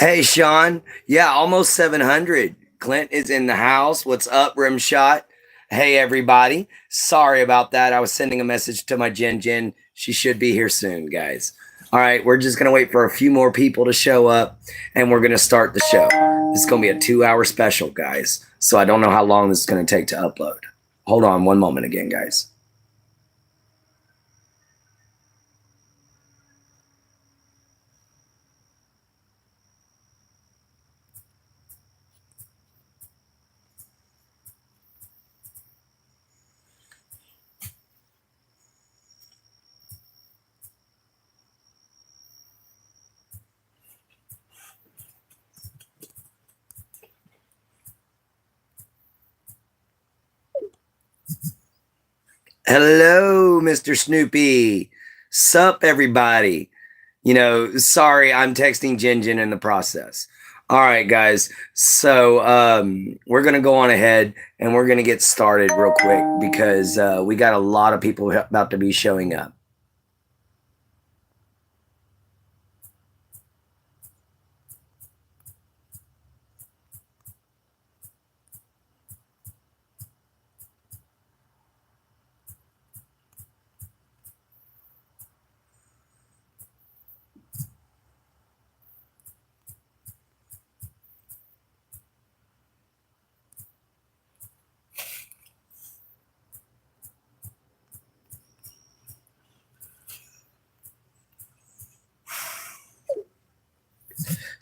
Hey, Sean. Yeah, almost 700. Clint is in the house. What's up, Rimshot? Hey, everybody. Sorry about that. I was sending a message to my Jen. She should be here soon, guys. All right, we're just going to wait for a few more people to show up and we're going to start the show. This is going to be a 2-hour special, guys. So I don't know how long this is going to take to upload. Hold on one moment again, guys. Hello, Mr. Snoopy. Sup, everybody. Sorry, I'm texting Jen in the process. All right, guys. So we're going to go on ahead and we're going to get started real quick because we got a lot of people about to be showing up.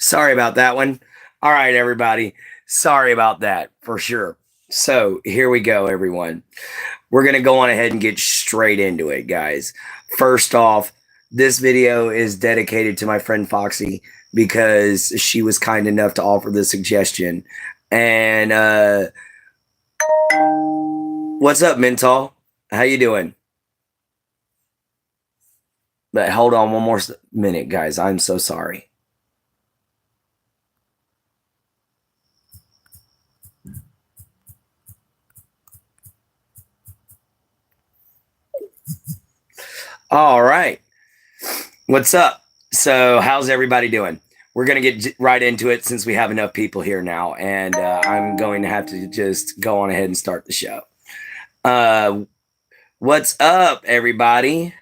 Sorry about that one. All right, everybody. Sorry about that for sure. So here we go, everyone. We're going to go on ahead and get straight into it, guys. First off, this video is dedicated to my friend Foxy because she was kind enough to offer the suggestion. And what's up, Mental? How you doing? But hold on one more minute, guys. I'm so sorry. All right. What's up? So how's everybody doing? We're going to get right into it since we have enough people here now. And I'm going to have to just go on ahead and start the show. What's up, everybody?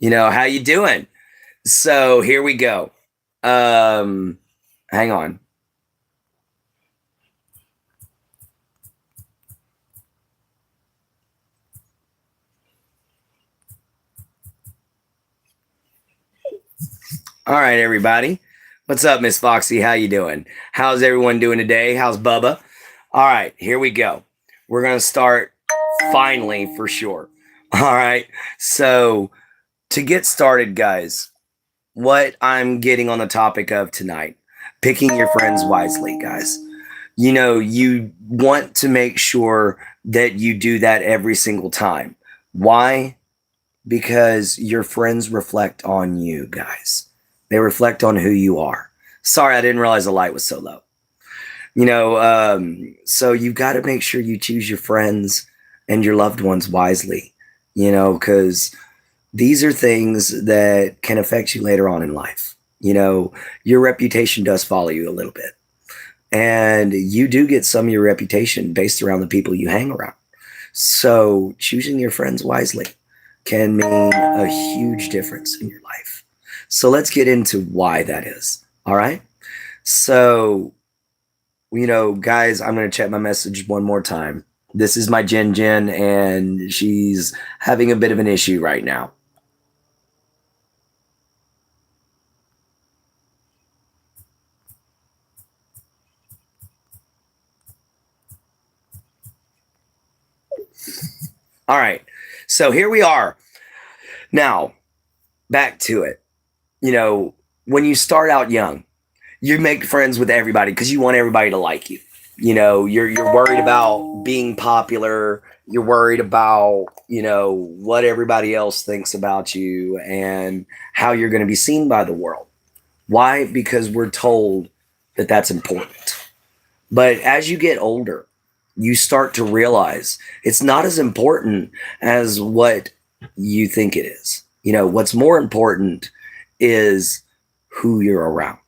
How you doing? So here we go. Hang on. All right, everybody. What's up, Miss Foxy? How you doing? How's everyone doing today? How's Bubba? All right, here we go. We're going to start finally for sure. All right. So to get started, guys, what I'm getting on the topic of tonight, picking your friends wisely, guys. You want to make sure that you do that every single time. Why? Because your friends reflect on you, guys. They reflect on who you are. Sorry, I didn't realize the light was so low. So you've got to make sure you choose your friends and your loved ones wisely, because these are things that can affect you later on in life. Your reputation does follow you a little bit. And you do get some of your reputation based around the people you hang around. So choosing your friends wisely can mean a huge difference in your life. So let's get into why that is. All right. So, guys, I'm going to check my message one more time. This is my Jen, and she's having a bit of an issue right now. All right. So here we are. Now, back to it. When you start out young, you make friends with everybody because you want everybody to like you. You're worried about being popular. You're worried about, what everybody else thinks about you and how you're going to be seen by the world. Why? Because we're told that that's important. But as you get older, you start to realize it's not as important as what you think it is. What's more important is who you're around.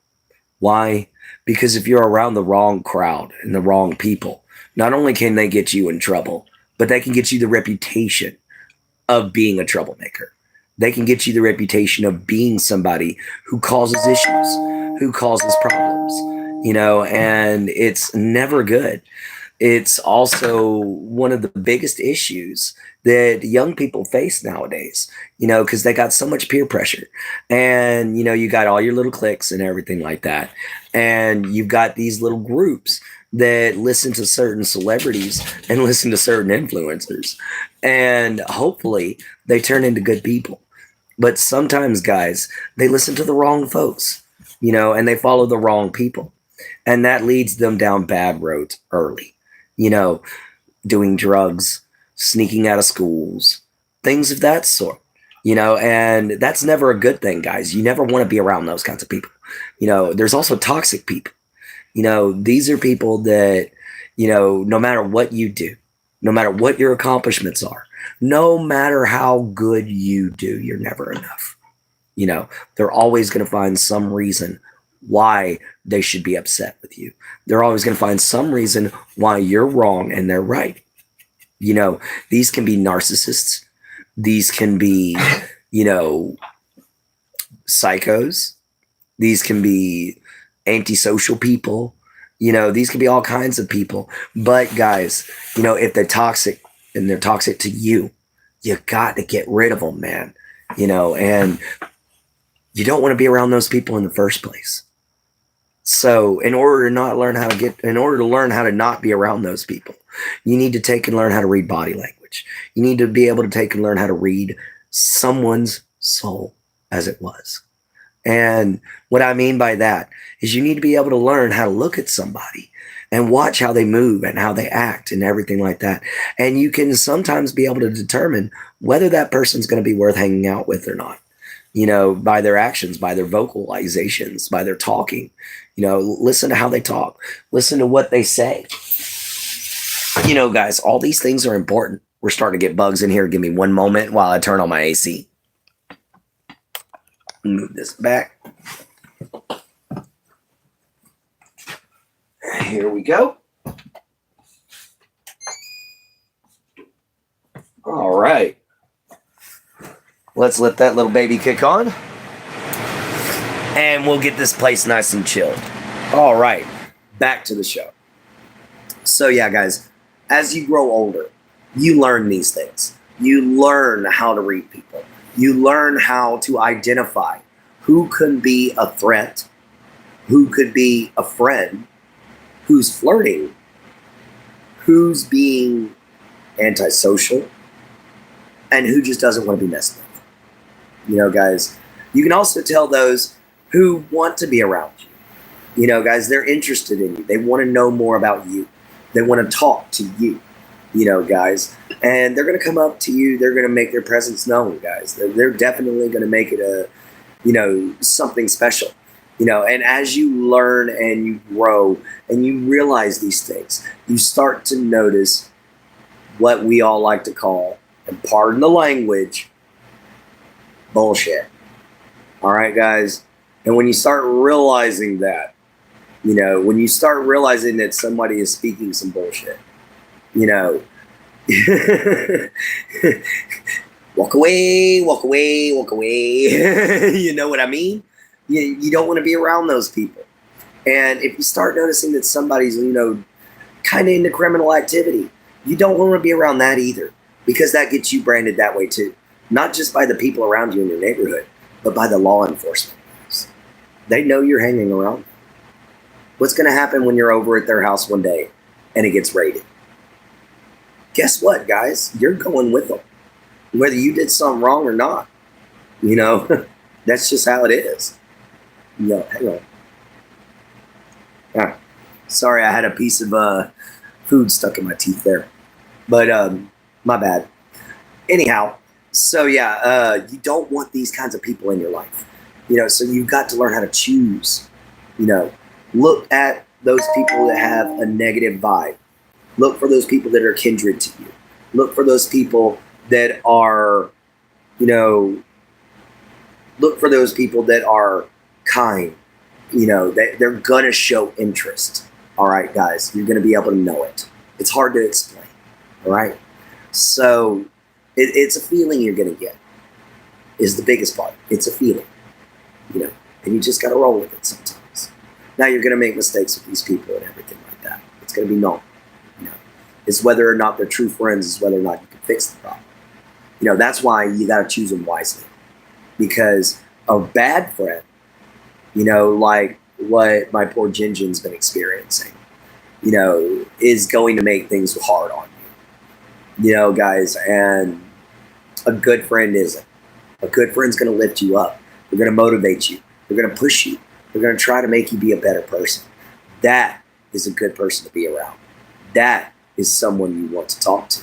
Why? Because if you're around the wrong crowd and the wrong people, not only can they get you in trouble, but they can get you the reputation of being a troublemaker. They can get you the reputation of being somebody who causes issues, who causes problems, and it's never good. It's also one of the biggest issues that young people face nowadays, because they got so much peer pressure. And, you got all your little cliques and everything like that. And you've got these little groups that listen to certain celebrities and listen to certain influencers. And hopefully they turn into good people. But sometimes, guys, they listen to the wrong folks, and they follow the wrong people. And that leads them down bad roads early, doing drugs, sneaking out of schools, things of that sort, and that's never a good thing, guys. You never want to be around those kinds of people. There's also toxic people. These are people that, no matter what you do, no matter what your accomplishments are, no matter how good you do, you're never enough. They're always going to find some reason why they should be upset with you. They're always going to find some reason why you're wrong and they're right. These can be narcissists. These can be, psychos. These can be antisocial people. These can be all kinds of people. But guys, if they're toxic and they're toxic to you, you got to get rid of them, man. And you don't want to be around those people in the first place. So in order to learn how to not be around those people, you need to take and learn how to read body language. You need to be able to take and learn how to read someone's soul as it was. And what I mean by that is you need to be able to learn how to look at somebody and watch how they move and how they act and everything like that. And you can sometimes be able to determine whether that person's going to be worth hanging out with or not, by their actions, by their vocalizations, by their talking. Listen to how they talk, listen to what they say. Guys, all these things are important. We're starting to get bugs in here. Give me one moment while I turn on my AC. Move this back. Here we go. All right. Let's let that little baby kick on. And we'll get this place nice and chilled. All right. Back to the show. So yeah, guys, as you grow older, you learn these things. You learn how to read people. You learn how to identify who can be a threat, who could be a friend, who's flirting, who's being antisocial, and who just doesn't want to be messed with. Guys, you can also tell those who want to be around you. Guys, they're interested in you. They want to know more about you. They want to talk to you, guys. And they're going to come up to you. They're going to make their presence known, guys. They're definitely going to make it something special. And as you learn and you grow and you realize these things, you start to notice what we all like to call, and pardon the language, bullshit. All right, guys? And when you start realizing that, when you start realizing that somebody is speaking some bullshit, walk away, walk away, walk away. You know what I mean? You don't want to be around those people. And if you start noticing that somebody's, kind of into criminal activity, you don't want to be around that either, because that gets you branded that way too. Not just by the people around you in your neighborhood, but by the law enforcement. They know you're hanging around. What's going to happen when you're over at their house one day and it gets raided? Guess what, guys? You're going with them. Whether you did something wrong or not. That's just how it is. Hang on. Ah, sorry, I had a piece of food stuck in my teeth there. But my bad. Anyhow, so yeah, you don't want these kinds of people in your life. So you've got to learn how to choose. Look at those people that have a negative vibe. Look for those people that are kindred to you. Look for those people that are, look for those people that are kind. They're going to show interest. All right, guys, you're going to be able to know it. It's hard to explain. All right. So it's a feeling you're going to get is the biggest part. It's a feeling, and you just got to roll with it sometimes. Now you're going to make mistakes with these people and everything like that. It's going to be known. It's whether or not they're true friends, is whether or not you can fix the problem. That's why you got to choose them wisely, because a bad friend, like what my poor Jinjin's been experiencing, is going to make things hard on you, guys. And a good friend isn't. A good friend's going to lift you up. They're going to motivate you. They're going to push you. They're going to try to make you be a better person. That is a good person to be around. That is someone you want to talk to,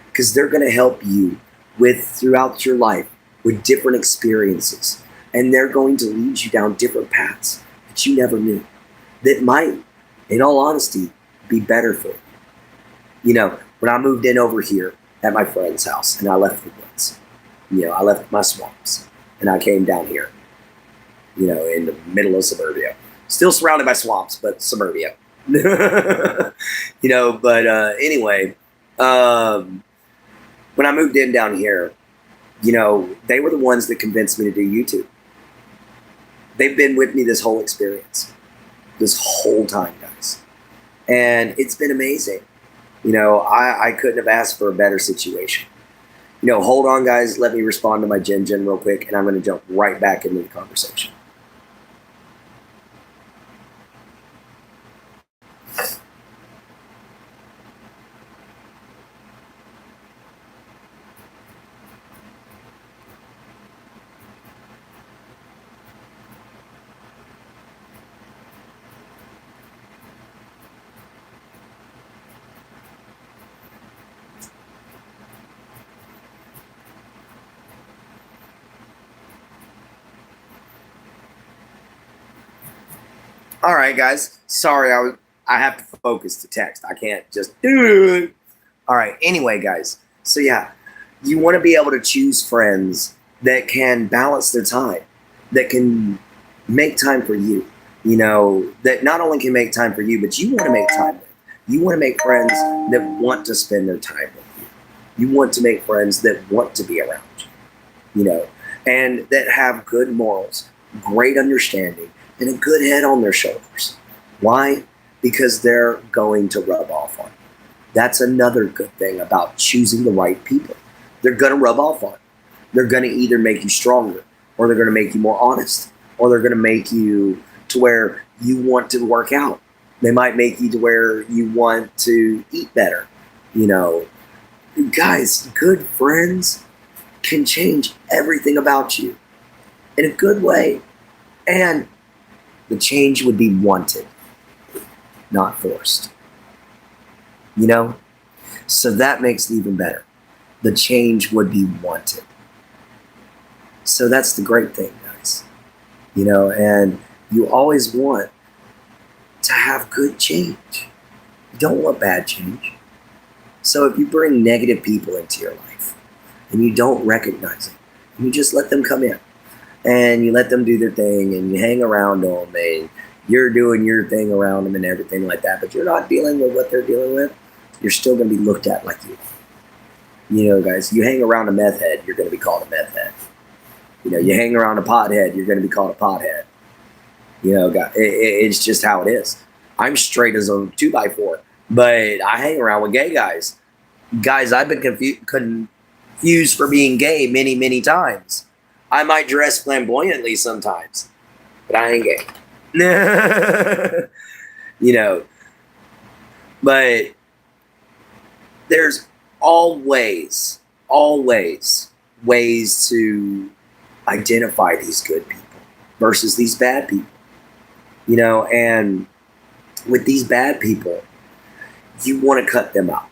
because they're going to help you throughout your life with different experiences, and they're going to lead you down different paths that you never knew that might, in all honesty, be better for you. When I moved in over here at my friend's house and I left the woods, I left my swamps and I came down here, in the middle of suburbia, still surrounded by swamps, but suburbia. But anyway, when I moved in down here, they were the ones that convinced me to do YouTube. They've been with me this whole experience, this whole time, guys. And it's been amazing. I couldn't have asked for a better situation. Hold on, guys. Let me respond to my Jin real quick, and I'm going to jump right back into the conversation. All right, guys. Sorry, I have to focus to text. I can't just do it. All right. Anyway, guys. So yeah, you want to be able to choose friends that can balance their time, that can make time for you. That not only can make time for you, but you want to make time with. You want to make friends that want to spend their time with you. You want to make friends that want to be around you. And that have good morals, great understanding, and a good head on their shoulders. Why? Because they're going to rub off on you. That's another good thing about choosing the right people. They're going to rub off on you. They're going to either make you stronger, or they're going to make you more honest, or they're going to make you to where you want to work out. They might make you to where you want to eat better. Guys, good friends can change everything about you in a good way. And the change would be wanted, not forced. So that makes it even better. The change would be wanted. So that's the great thing, guys. And you always want to have good change. You don't want bad change. So if you bring negative people into your life and you don't recognize it, and you just let them come in, and you let them do their thing, and you hang around them, and you're doing your thing around them and everything like that, but you're not dealing with what they're dealing with, you're still going to be looked at like you. Guys, you hang around a meth head, you're going to be called a meth head. You hang around a pothead, you're going to be called a pothead. It's just how it is. I'm straight as a 2x4, but I hang around with gay guys. Guys, I've been confused for being gay many, many times. I might dress flamboyantly sometimes, but I ain't gay. But there's always ways to identify these good people versus these bad people. And with these bad people, you want to cut them out.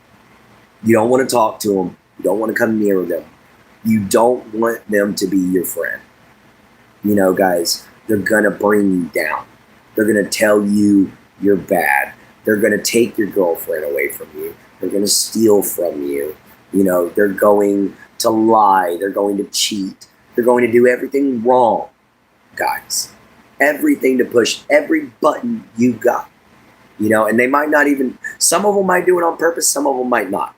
You don't want to talk to them. You don't want to come near them. You don't want them to be your friend. Guys, they're going to bring you down. They're going to tell you you're bad. They're going to take your girlfriend away from you. They're going to steal from you. They're going to lie. They're going to cheat. They're going to do everything wrong. guys. Everything to push every button you got. You know, and they might not even, some of them might do it on purpose, some of them might not.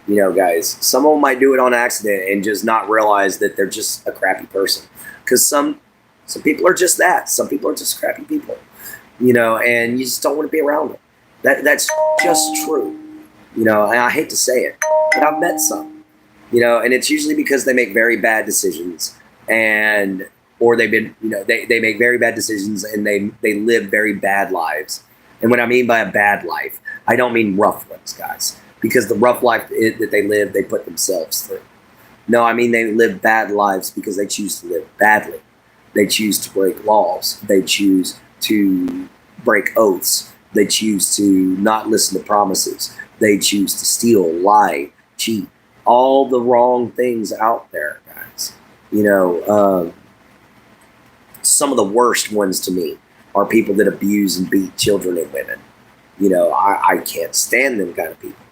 You know, guys, some of them might do it on accident and just not realize that they're just a crappy person. Because some people are just that. Some people are just crappy people. You know, and you just don't want to be around them. That's just true. You know, and I hate to say it, but I've met some. You know, and it's usually because they make very bad decisions, and or they've been, you know, they make very bad decisions and they live very bad lives. And what I mean by a bad life, I don't mean rough ones, guys, because the rough life that they live, they put themselves through. No, I mean they live bad lives because they choose to live badly. They choose to break laws. They choose to break oaths. They choose to not listen to promises. They choose to steal, lie, cheat, all the wrong things out there, guys. You know, some of the worst ones to me are people that abuse and beat children and women. You know, I can't stand them kind of people.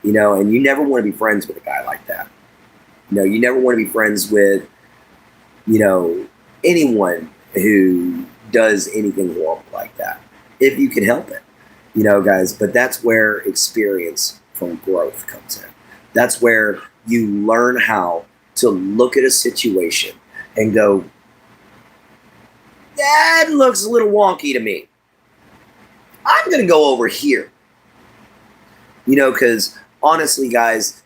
You know, and you never want to be friends with a guy like that. You know, you never want to be friends with, you know, anyone who does anything horrible like that, if you can help it. You know, guys, but that's where experience from growth comes in. That's where you learn how to look at a situation and go, that looks a little wonky to me. I'm going to go over here. You know, because honestly, guys,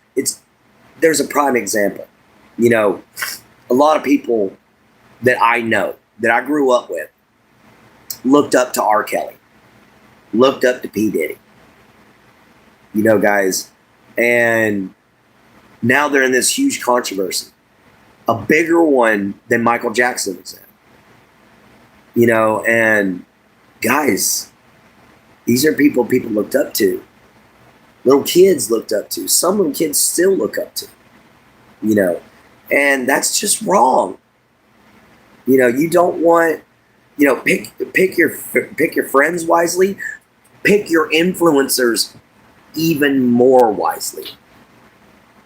there's a prime example. You know, a lot of people that I know, that I grew up with, looked up to R. Kelly, looked up to P. Diddy. You know, guys, and now they're in this huge controversy, a bigger one than Michael Jackson was in. You know, and guys, these are people looked up to. Little kids looked up to. Some of them kids still look up to. You know, and that's just wrong. You know, you don't want, you know, pick your friends wisely. Pick your influencers even more wisely.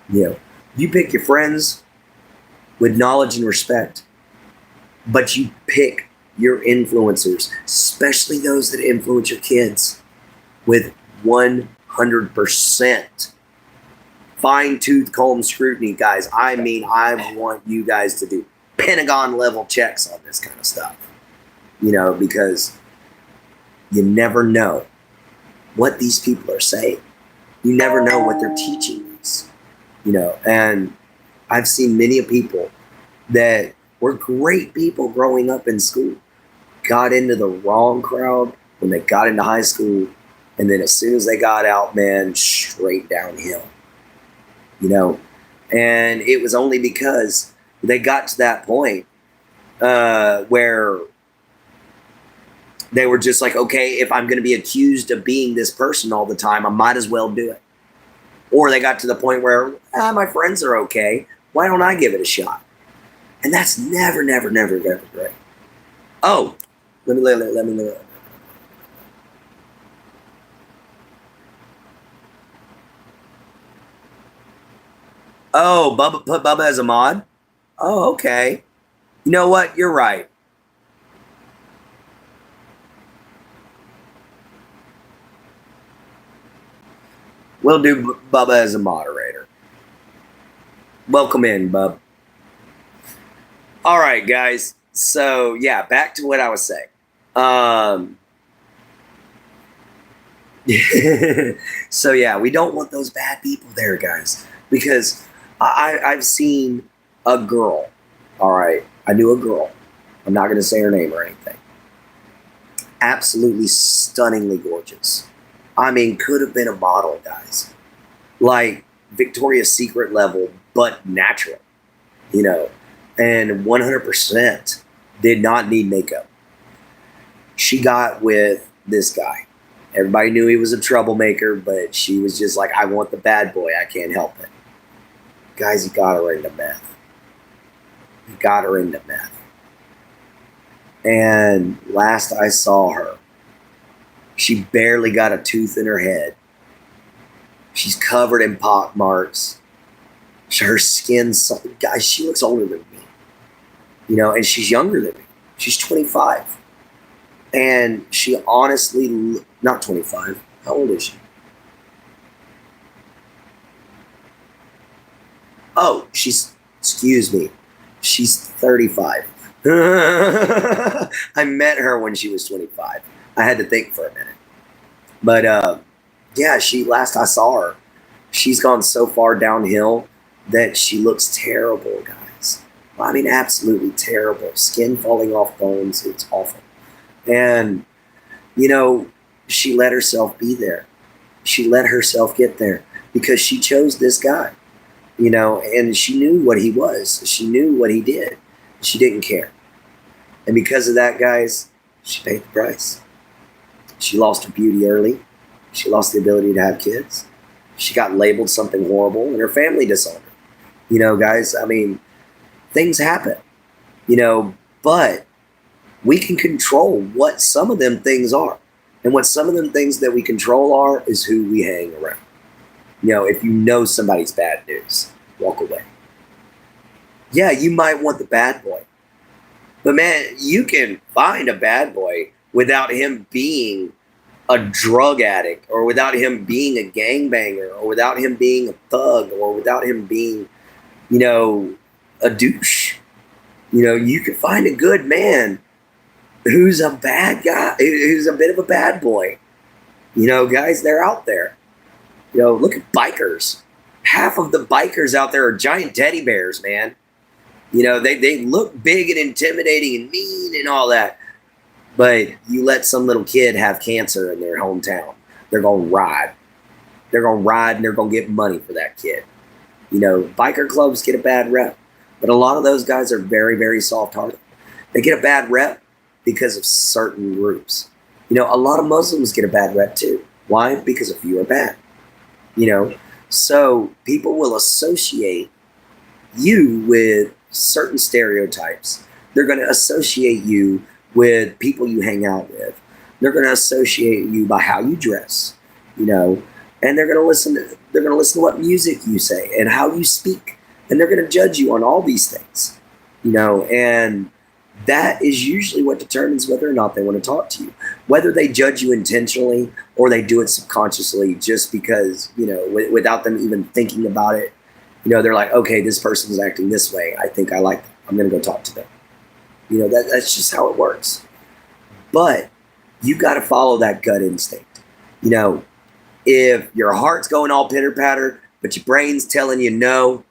You know, you pick your friends with knowledge and respect, but you pick your influencers, especially those that influence your kids, with 100% fine-tooth comb scrutiny, guys. I mean, I want you guys to do Pentagon level checks on this kind of stuff, you know, because you never know what these people are saying. You never know what they're teaching us, you know. And I've seen many people that were great people growing up in school, got into the wrong crowd when they got into high school, and then as soon as they got out, man, straight downhill, you know. And it was only because they got to that point where they were just like, okay, if I'm going to be accused of being this person all the time, I might as well do it. Or they got to the point where, my friends are okay. Why don't I give it a shot? And that's never great. Oh, let me. Oh, Bubba put Bubba as a mod? Oh, okay. You know what? You're right. We'll do Bubba as a moderator. Welcome in, Bub. All right, guys. So, yeah, back to what I was saying. So, yeah, we don't want those bad people there, guys. Because I've seen a girl, all right? I knew a girl. I'm not going to say her name or anything. Absolutely stunningly gorgeous. I mean, could have been a model, guys. Like Victoria's Secret level, but natural, you know. And 100% did not need makeup. She got with this guy. Everybody knew he was a troublemaker, but she was just like, I want the bad boy. I can't help it. Guys, he got her into meth. He got her into meth. And last I saw her, she barely got a tooth in her head. She's covered in pock marks. Her skin's, guys, she looks older than me. You know, and she's younger than me. She's 25. And she honestly, not 25. How old is she? Oh, excuse me, she's 35. I met her when she was 25. I had to think for a minute. But yeah, last I saw her, she's gone so far downhill that she looks terrible, guys. I mean, absolutely terrible. Skin falling off bones. It's awful. And, you know, she let herself be there. She let herself get there because she chose this guy, and she knew what he was. She knew what he did. She didn't care. And because of that, guys, she paid the price. She lost her beauty early. She lost the ability to have kids. She got labeled something horrible, and her family disowned her. Guys, I mean, things happen, but we can control what some of them things are. And what some of them things that we control are is who we hang around. If you know somebody's bad news, walk away. Yeah, you might want the bad boy. But man, you can find a bad boy without him being a drug addict, or without him being a gangbanger, or without him being a thug, or without him being, a douche. You can find a good man who's a bad guy, who's a bit of a bad boy. Guys, they're out there. Look at bikers. Half of the bikers out there are giant teddy bears, man. They look big and intimidating and mean and all that. But you let some little kid have cancer in their hometown, they're going to ride. They're going to ride and they're going to get money for that kid. Biker clubs get a bad rep. But a lot of those guys are very, very soft-hearted. They get a bad rep because of certain groups. A lot of Muslims get a bad rep too. Why? Because a few are bad. So people will associate you with certain stereotypes. They're going to associate you with people you hang out with. They're going to associate you by how you dress, and they're going to listen to what music you say and how you speak, and they're going to judge you on all these things, and that is usually what determines whether or not they want to talk to you. Whether they judge you intentionally or they do it subconsciously just because, without them even thinking about it, they're like, okay, this person is acting this way. I think I like them. I'm going to go talk to them. That's just how it works. But you got to follow that gut instinct. If your heart's going all pitter patter, but your brain's telling you no,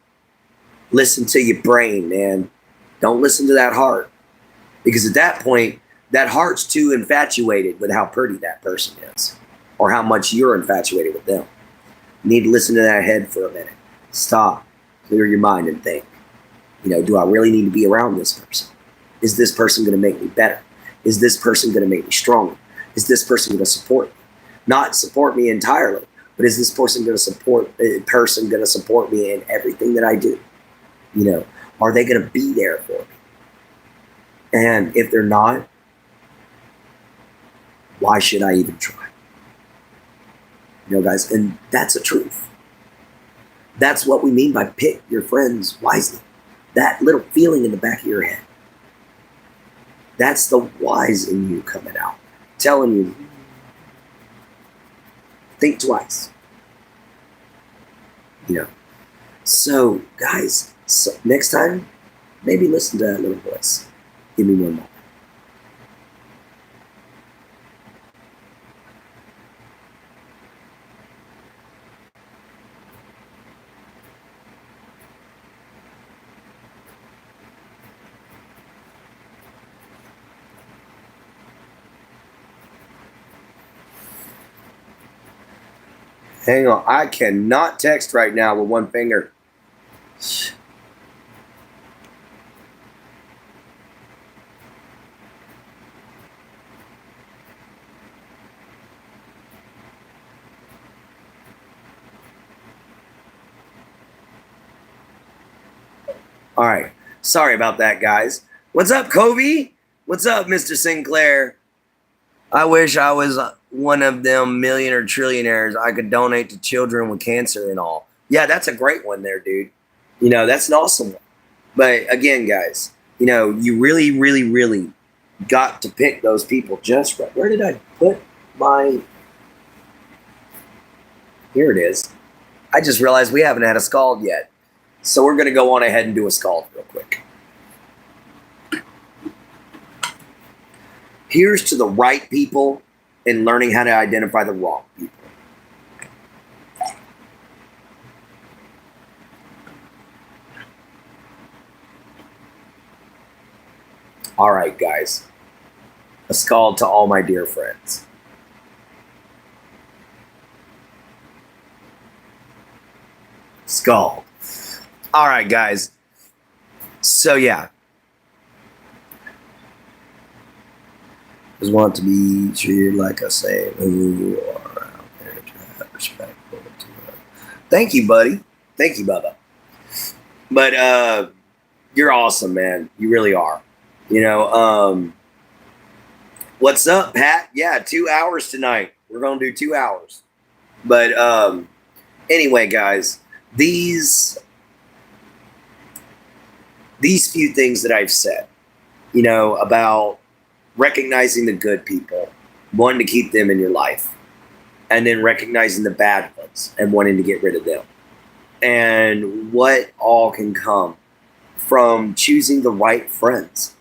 listen to your brain, man. Don't listen to that heart. Because at that point, that heart's too infatuated with how pretty that person is, or how much you're infatuated with them. You need to listen to that head for a minute. Stop, clear your mind and think. Do I really need to be around this person? Is this person going to make me better? Is this person going to make me stronger? Is this person going to support me? Not support me entirely, but is this person going to support me in everything that I do? Are they going to be there for me? And if they're not, why should I even try? Guys, and that's the truth. That's what we mean by pick your friends wisely. That little feeling in the back of your head. That's the wise in you coming out, telling you, think twice. So, guys, next time, maybe listen to that little voice. Give me one moment. Hang on, I cannot text right now with one finger. All right. Sorry about that, guys. What's up, Kobe? What's up, Mr. Sinclair? I wish I was one of them millionaire trillionaires. I could donate to children with cancer and all. Yeah, that's a great one there, dude. That's an awesome one. But again, guys, you really, really, really got to pick those people just right. Where did I put my? Here it is. I just realized we haven't had a scald yet. So we're going to go on ahead and do a scald real quick. Here's to the right people and learning how to identify the wrong people. All right, guys. A scald to all my dear friends. Scald. All right, guys. So, yeah. Just want to be treated like a same who you are out there to have respect for it. Thank you, buddy. Thank you, Bubba. But you're awesome, man. You really are. You know, what's up, Pat? Yeah, 2 hours tonight. We're gonna do 2 hours. But anyway, guys, these few things that I've said, you know, about recognizing the good people, wanting to keep them in your life, and then recognizing the bad ones and wanting to get rid of them. And what all can come from choosing the right friends.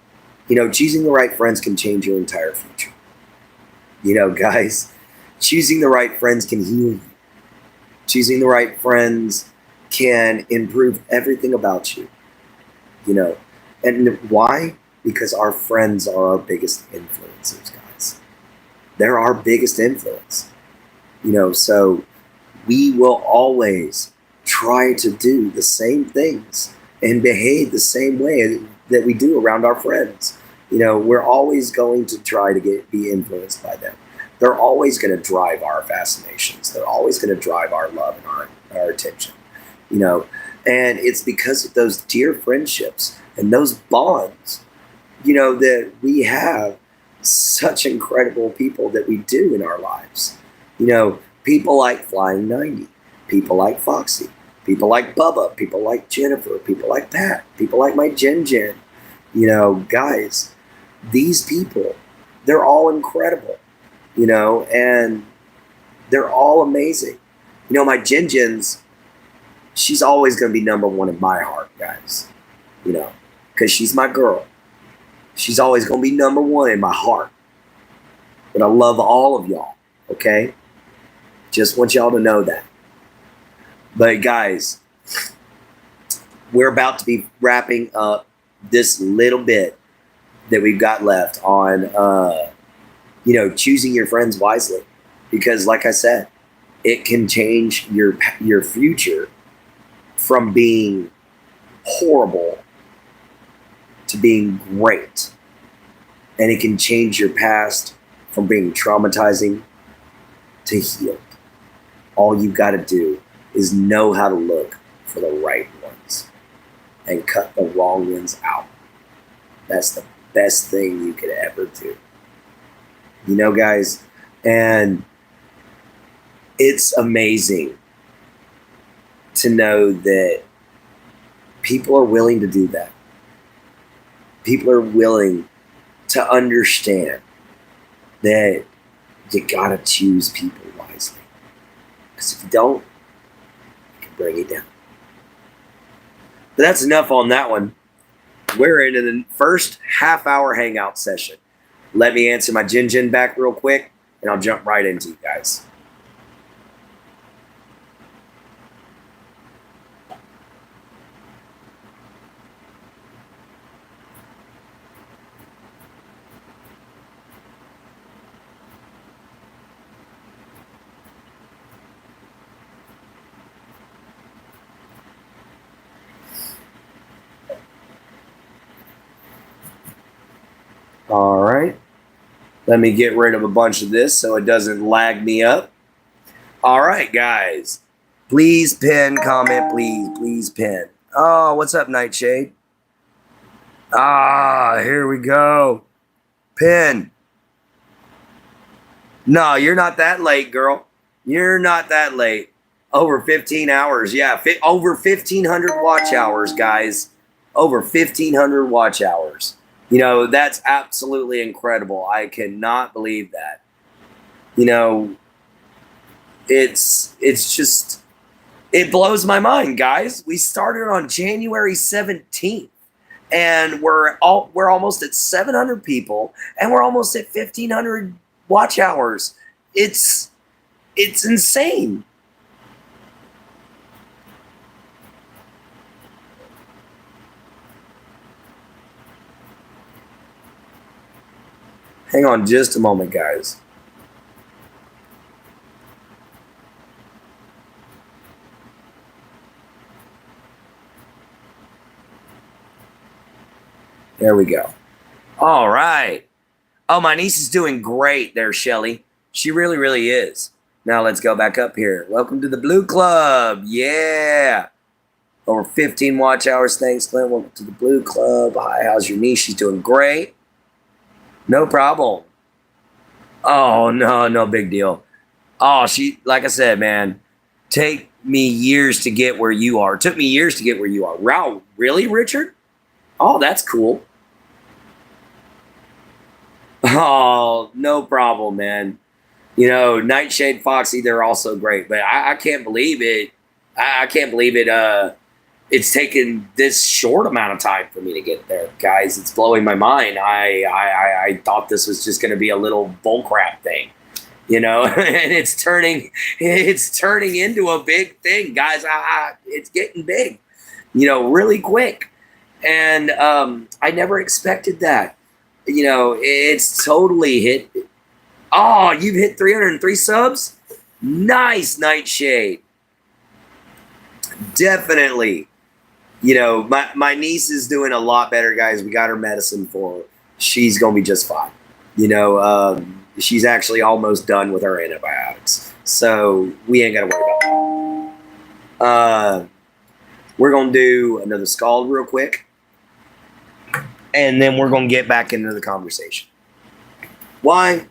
You know, choosing the right friends can change your entire future. You know, guys, choosing the right friends can heal you. Choosing the right friends can improve everything about you. You know, and why? Because our friends are our biggest influencers, guys. They're our biggest influence. You know, so we will always try to do the same things and behave the same way that we do around our friends. You know, we're always going to try to be influenced by them. They're always going to drive our fascinations. They're always going to drive our love and our attention. You know, and it's because of those dear friendships and those bonds, you know, that we have such incredible people that we do in our lives. You know, people like Flying 90, people like Foxy, people like Bubba, people like Jennifer, people like Pat, people like my Jen Jen. You know, guys, these people, they're all incredible, you know, and they're all amazing. You know, my Jen Jen's, she's always going to be number one in my heart, guys, you know, because she's my girl. She's always going to be number one in my heart. But I love all of y'all, okay? Just want y'all to know that. But guys, we're about to be wrapping up this little bit that we've got left on, you know, choosing your friends wisely. Because like I said, it can change your future from being horrible to being great. And it can change your past from being traumatizing to healed. All you've got to do is know how to look for the right ones and cut the wrong ones out. That's the best thing you could ever do. You know, guys, and it's amazing to know that people are willing to do that. People are willing to understand that you gotta choose people wisely. Because if you don't, it can bring you down. But that's enough on that one. We're into the first half-hour hangout session. Let me answer my Jin Jin back real quick, and I'll jump right into you guys. All right. Let me get rid of a bunch of this so it doesn't lag me up. All right, guys. Please pin, comment, please pin. Oh, what's up, Nightshade? Here we go. Pin. No, you're not that late, girl. You're not that late. Over 15 hours. Yeah, over 1,500 watch hours, guys. Over 1,500 watch hours. That's absolutely incredible. I cannot believe that. You know, it's just it blows my mind, guys. We started on January 17th and we're almost at 700 people and we're almost at 1500 watch hours. It's insane. Hang on just a moment, guys. There we go. All right. Oh, my niece is doing great there, Shelly. She really, really is. Now let's go back up here. Welcome to the Blue Club. Yeah. Over 15 watch hours. Thanks, Clint. Welcome to the Blue Club. Hi, how's your niece? She's doing great. No problem. Oh, no, no big deal. Oh, like I said, man, take me years to get where you are. It took me years to get where you are. Wow, really, Richard? Oh, that's cool. Oh, no problem, man. Nightshade, Foxy, they're also great, but I can't believe it. I can't believe it. It's taken this short amount of time for me to get there, guys. It's blowing my mind. I thought this was just going to be a little bullcrap thing, and it's turning into a big thing, guys. It's getting big, really quick, and I never expected that. It's totally hit. Oh, you've hit 303 subs? Nice, Nightshade. Definitely. My niece is doing a lot better, guys. We got her medicine for her. She's going to be just fine. She's actually almost done with her antibiotics. So we ain't got to worry about that. We're going to do another scald real quick. And then we're going to get back into the conversation. Why?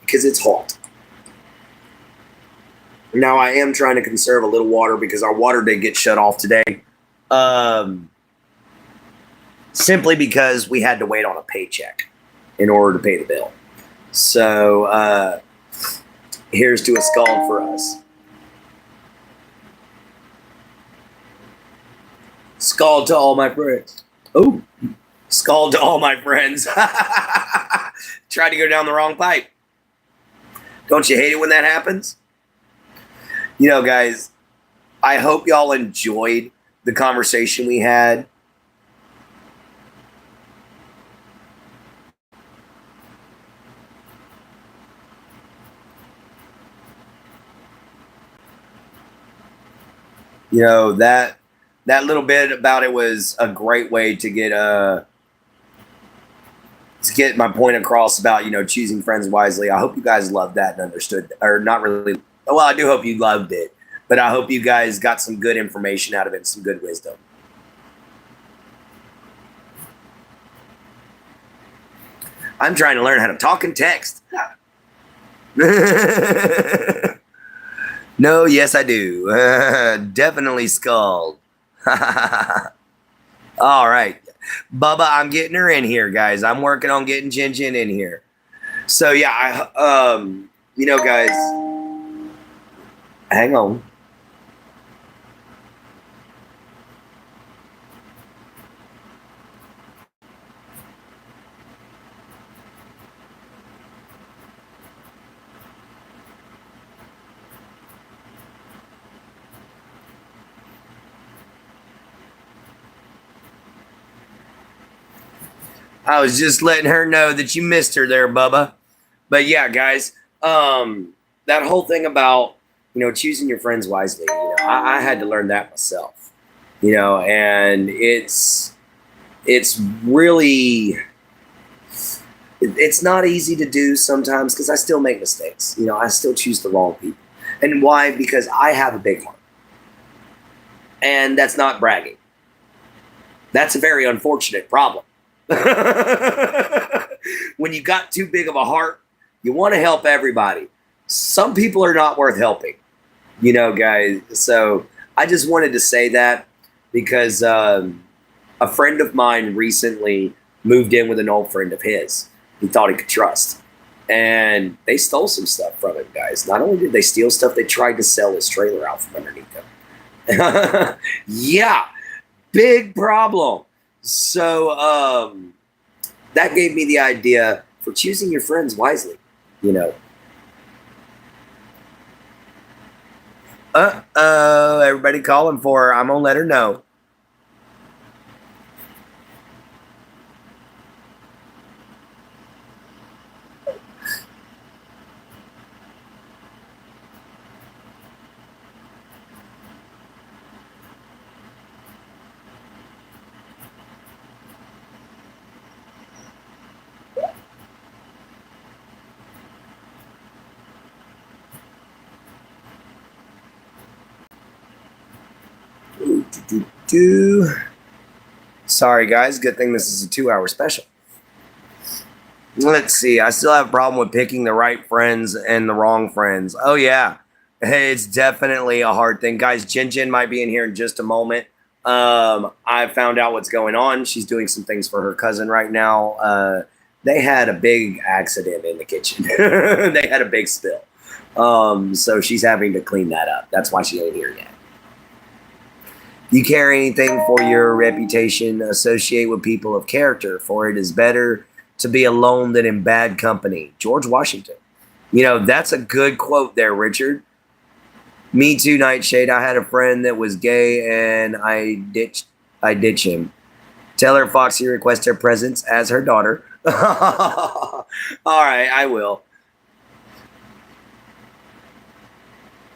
Because it's hot. Now, I am trying to conserve a little water because our water did get shut off today. Simply because we had to wait on a paycheck in order to pay the bill. So, here's to a scald for us. Scald to all my friends. Oh, scald to all my friends. Tried to go down the wrong pipe. Don't you hate it when that happens? Guys, I hope y'all enjoyed the conversation we had. That little bit about it was a great way to get my point across about choosing friends wisely. I hope you guys loved that and understood, or not really. Well, I do hope you loved it, but I hope you guys got some good information out of it, some good wisdom. I'm trying to learn how to talk and text. No, yes, I do. Definitely scald. All right. Bubba, I'm getting her in here, guys. I'm working on getting Jin Jin in here. So, yeah, guys, hang on. I was just letting her know that you missed her there, Bubba. But yeah, guys, that whole thing about, choosing your friends wisely, I had to learn that myself, and it's really, it's not easy to do sometimes because I still make mistakes. I still choose the wrong people. And why? Because I have a big heart. And that's not bragging. That's a very unfortunate problem. When you got too big of a heart, you want to help everybody. Some people are not worth helping, guys. So I just wanted to say that because a friend of mine recently moved in with an old friend of his he thought he could trust. And they stole some stuff from him, guys. Not only did they steal stuff, they tried to sell his trailer out from underneath him. Yeah, big problem. So that gave me the idea for choosing your friends wisely, you know. Uh-oh, everybody calling for her. I'm going to let her know. Sorry, guys. Good thing this is a 2-hour special. Let's see. I still have a problem with picking the right friends and the wrong friends. Oh, yeah. It's definitely a hard thing. Guys, Jin might be in here in just a moment. I found out what's going on. She's doing some things for her cousin right now. They had a big accident in the kitchen. They had a big spill. So she's having to clean that up. That's why she ain't here yet. You care anything for your reputation, associate with people of character, for it is better to be alone than in bad company. George Washington. You know, that's a good quote there, Richard. Me too, Nightshade. I had a friend that was gay and I ditch him. Tell her Foxy requests her presence as her daughter. All right, I will.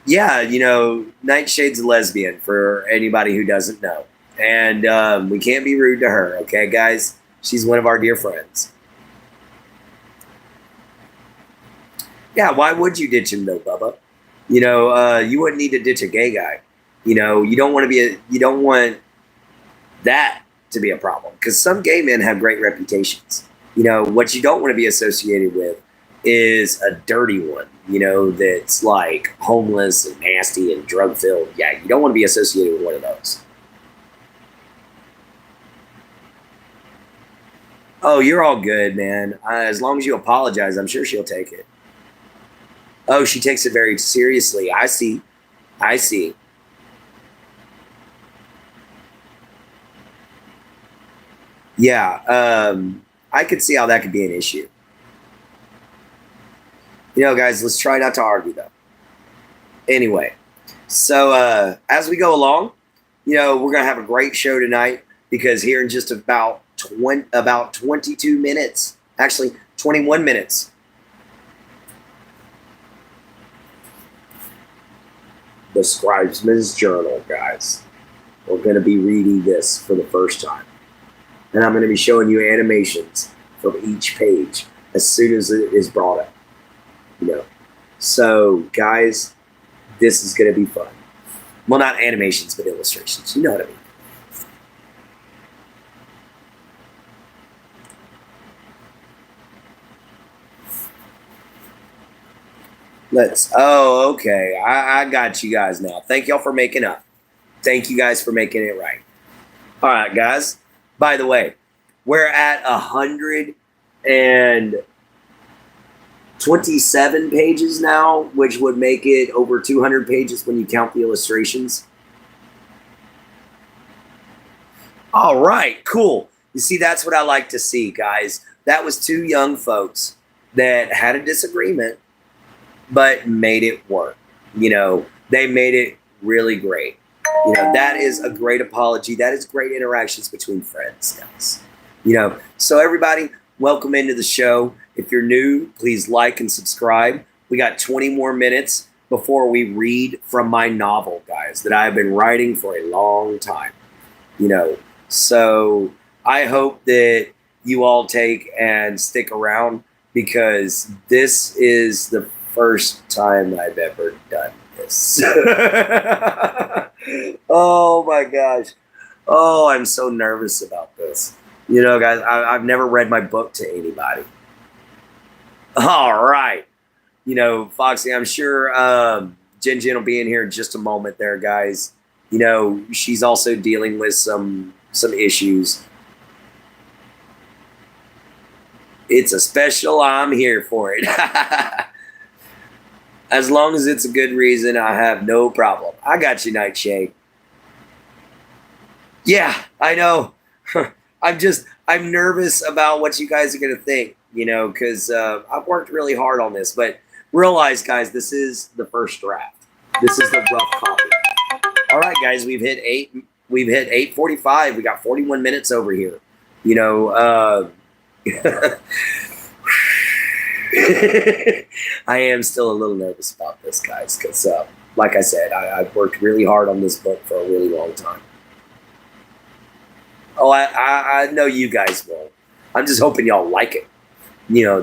Yeah, you know, Nightshade's a lesbian for anybody who doesn't know. And we can't be rude to her, okay, guys? She's one of our dear friends. Yeah, why would you ditch him though, Bubba? You know, you wouldn't need to ditch a gay guy. You know, you don't want that to be a problem because some gay men have great reputations. You know, what you don't want to be associated with is a dirty one, you know, that's like homeless and nasty and drug filled. Yeah, you don't want to be associated with one of those. Oh, you're all good, man. As long as you apologize, I'm sure she'll take it. Oh, she takes it very seriously. I see. I see. Yeah, I could see how that could be an issue. You know, guys, let's try not to argue though. Anyway, so as we go along, you know, we're gonna have a great show tonight because here in just about 22 minutes, actually 21 minutes, the Scribesman's Journal, guys. We're gonna be reading this for the first time, and I'm gonna be showing you animations from each page as soon as it is brought up. You know, so guys, this is going to be fun. Well, not animations, but illustrations. You know what I mean. Oh, okay. I got you guys now. Thank y'all for making up. Thank you guys for making it right. All right, guys. By the way, we're at 127 pages now, which would make it over 200 pages when you count the illustrations. All right, cool. You see, that's what I like to see, guys. That was two young folks that had a disagreement, but made it work. You know, they made it really great. You know, that is a great apology. That is great interactions between friends, guys. You know, so everybody, welcome into the show. If you're new, please like and subscribe. We got 20 more minutes before we read from my novel, guys, that I've been writing for a long time. You know, so I hope that you all take and stick around because this is the first time I've ever done this. Oh my gosh. Oh, I'm so nervous about this. You know, guys, I've never read my book to anybody. All right. You know, Foxy, I'm sure Jin will be in here in just a moment there, guys. You know, she's also dealing with some issues. It's a special. I'm here for it. As long as it's a good reason, I have no problem. I got you, Nightshade. Yeah, I know. I'm nervous about what you guys are going to think, because I've worked really hard on this. But realize, guys, this is the first draft. This is the rough copy. All right, guys, we've hit 8:45. We got 41 minutes over here. I am still a little nervous about this, guys, because, like I said, I've worked really hard on this book for a really long time. Oh, I know you guys will. I'm just hoping y'all like it.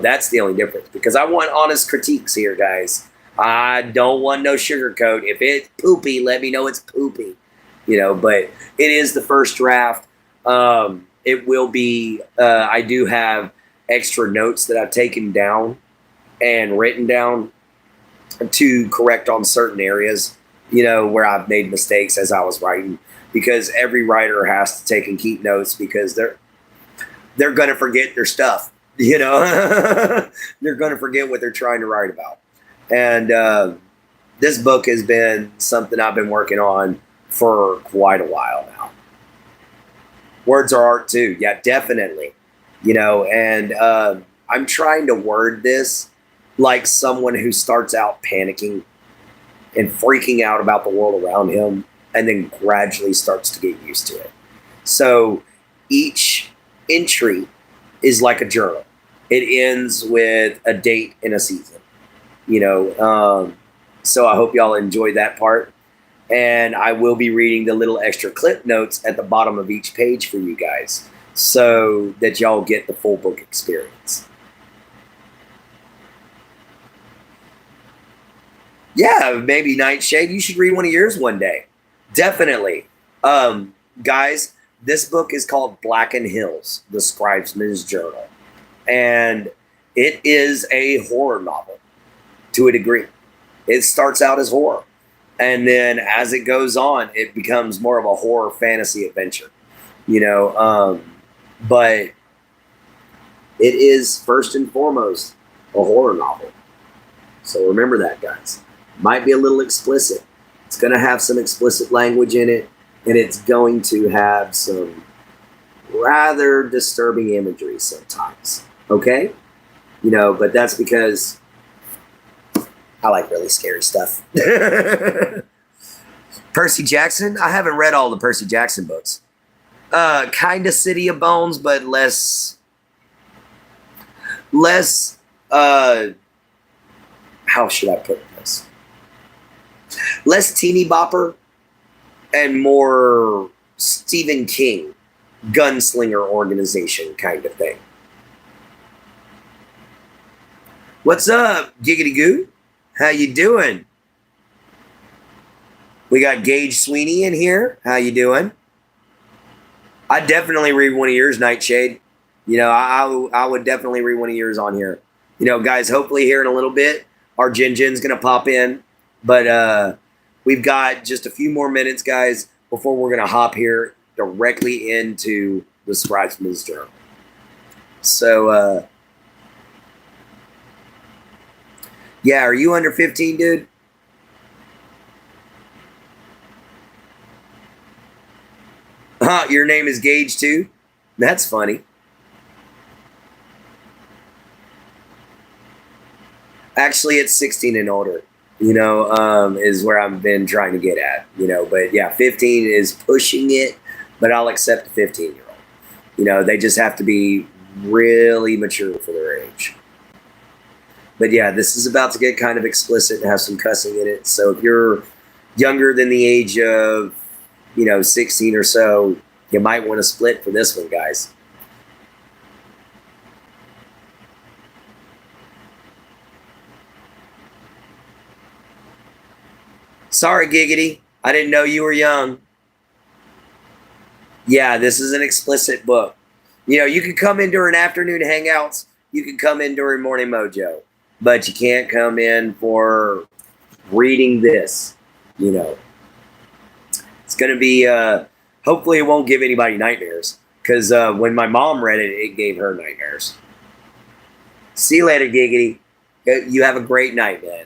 That's the only difference, because I want honest critiques here, guys. I don't want no sugarcoat. If it's poopy, let me know it's poopy. But it is the first draft. It will be, I do have extra notes that I've taken down and written down to correct on certain areas, where I've made mistakes as I was writing, because every writer has to take and keep notes, because they're going to forget their stuff, they're going to forget what they're trying to write about. And this book has been something I've been working on for quite a while now. Words are art too. Yeah, definitely. And I'm trying to word this like someone who starts out panicking and freaking out about the world around him, and then gradually starts to get used to it. So each entry is like a journal. It ends with a date and a season, so I hope y'all enjoy that part. And I will be reading the little extra clip notes at the bottom of each page for you guys, so that y'all get the full book experience. Yeah, maybe Nightshade, you should read one of yours one day. Definitely. Guys, this book is called Blackened Hills, The Scribesman's Journal. And it is a horror novel to a degree. It starts out as horror, and then as it goes on, it becomes more of a horror fantasy adventure, but it is first and foremost a horror novel. So remember that, guys. Might be a little explicit. It's going to have some explicit language in it, and it's going to have some rather disturbing imagery sometimes. Okay? But that's because I like really scary stuff. Percy Jackson? I haven't read all the Percy Jackson books. Kind of City of Bones, but less, how should I put this? Less teeny bopper and more Stephen King, gunslinger organization kind of thing. What's up, Giggity Goo? How you doing? We got Gage Sweeney in here. How you doing? I'd definitely read one of yours, Nightshade. I would definitely read one of yours on here. Guys, hopefully here in a little bit, our Jin's going to pop in. But we've got just a few more minutes, guys, before we're going to hop here directly into the Scribesman's Journal. So, yeah, are you under 15, dude? Your name is Gage too? That's funny. Actually, it's 16 and older, is where I've been trying to get at, but yeah, 15 is pushing it, but I'll accept a 15-year-old. They just have to be really mature for their age. But yeah, this is about to get kind of explicit and have some cussing in it. So if you're younger than the age of, 16 or so, you might want to split for this one, guys. Sorry, Giggity. I didn't know you were young. Yeah, this is an explicit book. You can come in during afternoon hangouts. You can come in during Morning Mojo. But you can't come in for reading this. It's going to be, hopefully it won't give anybody nightmares. Because when my mom read it, it gave her nightmares. See you later, Giggity. You have a great night, man.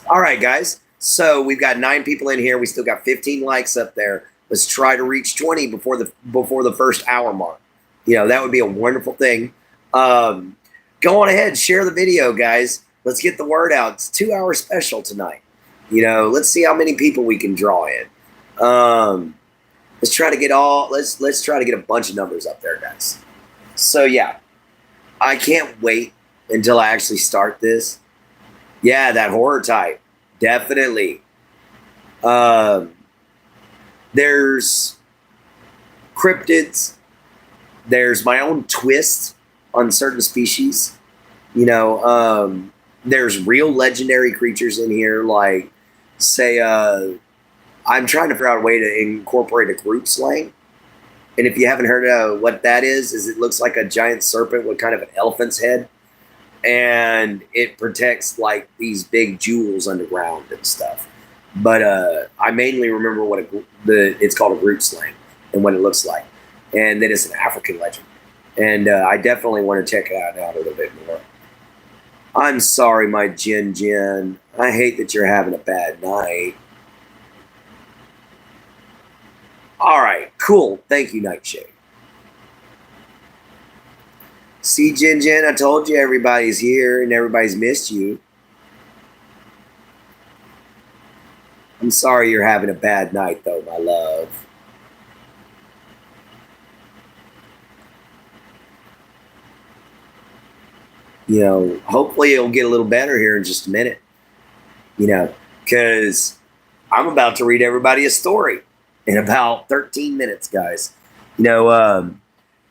All right, guys. So we've got 9 people in here. We still got 15 likes up there. Let's try to reach 20 before the first hour mark. You know, that would be a wonderful thing. Go on ahead, share the video, guys. Let's get the word out. It's a 2-hour special tonight. You know, let's see how many people we can draw in. Let's try to get let's try to get a bunch of numbers up there, guys. So yeah, I can't wait until I actually start this. Yeah, that horror type, definitely. There's cryptids. There's my own twist on certain species. You know, there's real legendary creatures in here, like, say, I'm trying to figure out a way to incorporate a group slang. And if you haven't heard of what that is it looks like a giant serpent with kind of an elephant's head. And it protects, like, these big jewels underground and stuff. But I mainly remember what it's called a group slang and what it looks like. And then it's an African legend. And I definitely want to check that out a little bit more. I'm sorry, my Jin. I hate that you're having a bad night. All right, cool. Thank you, Nightshade. See, Jin, I told you everybody's here and everybody's missed you. I'm sorry you're having a bad night, though, my love. You know, hopefully it'll get a little better here in just a minute. You know, because I'm about to read everybody a story in about 13 minutes, guys. You know,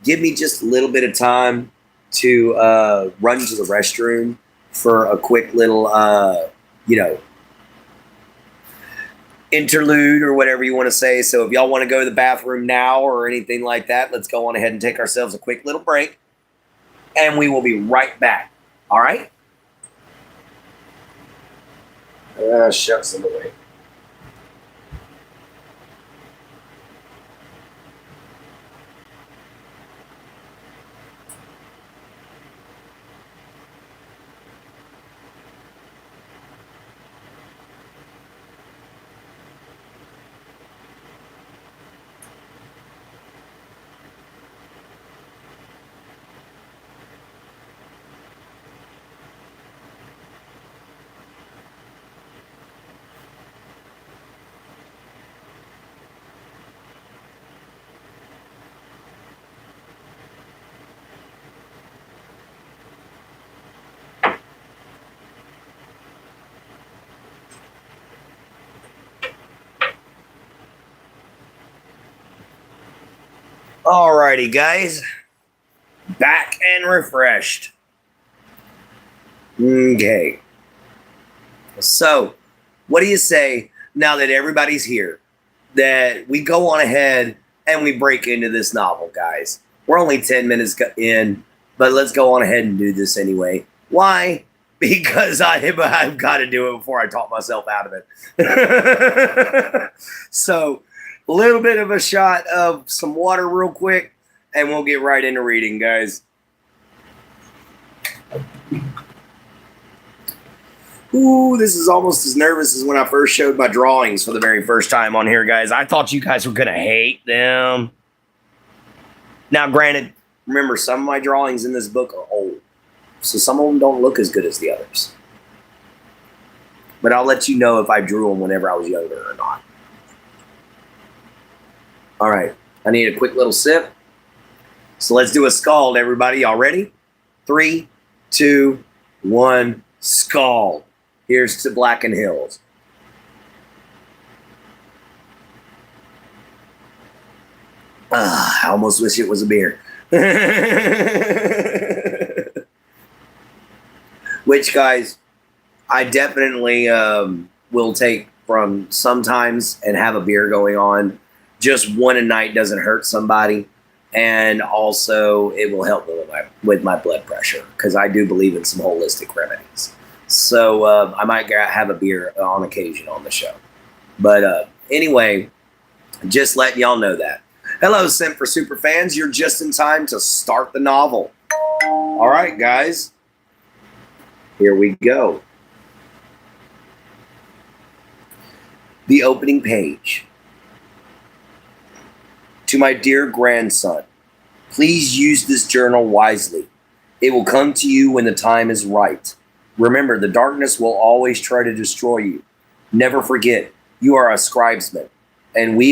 give me just a little bit of time to run to the restroom for a quick little, you know, interlude or whatever you want to say. So if y'all want to go to the bathroom now or anything like that, let's go on ahead and take ourselves a quick little break. And we will be right back. All right? Shucks in the way. Alrighty, guys. Back and refreshed. Okay. So, what do you say now that everybody's here that we go on ahead and we break into this novel, guys? We're only 10 minutes in, but let's go on ahead and do this anyway. Why? Because I've got to do it before I talk myself out of it. So, a little bit of a shot of some water real quick, and we'll get right into reading, guys. Ooh, this is almost as nervous as when I first showed my drawings for the very first time on here, guys. I thought you guys were going to hate them. Now, granted, remember, some of my drawings in this book are old, so some of them don't look as good as the others. But I'll let you know if I drew them whenever I was younger or not. All right, I need a quick little sip. So let's do a scald, everybody. Y'all ready? 3, 2, 1, scald. Here's to Blackened Hills. I almost wish it was a beer. Which, guys, I definitely will take from sometimes and have a beer going on. Just one a night doesn't hurt somebody. And also, it will help me with my blood pressure, because I do believe in some holistic remedies. So I might have a beer on occasion on the show. But anyway, just letting y'all know that. Hello, Simp for Super Fans. You're just in time to start the novel. All right, guys. Here we go. The opening page. To my dear grandson, please use this journal wisely. It will come to you when the time is right. Remember, the darkness will always try to destroy you. Never forget, you are a scribesman, and we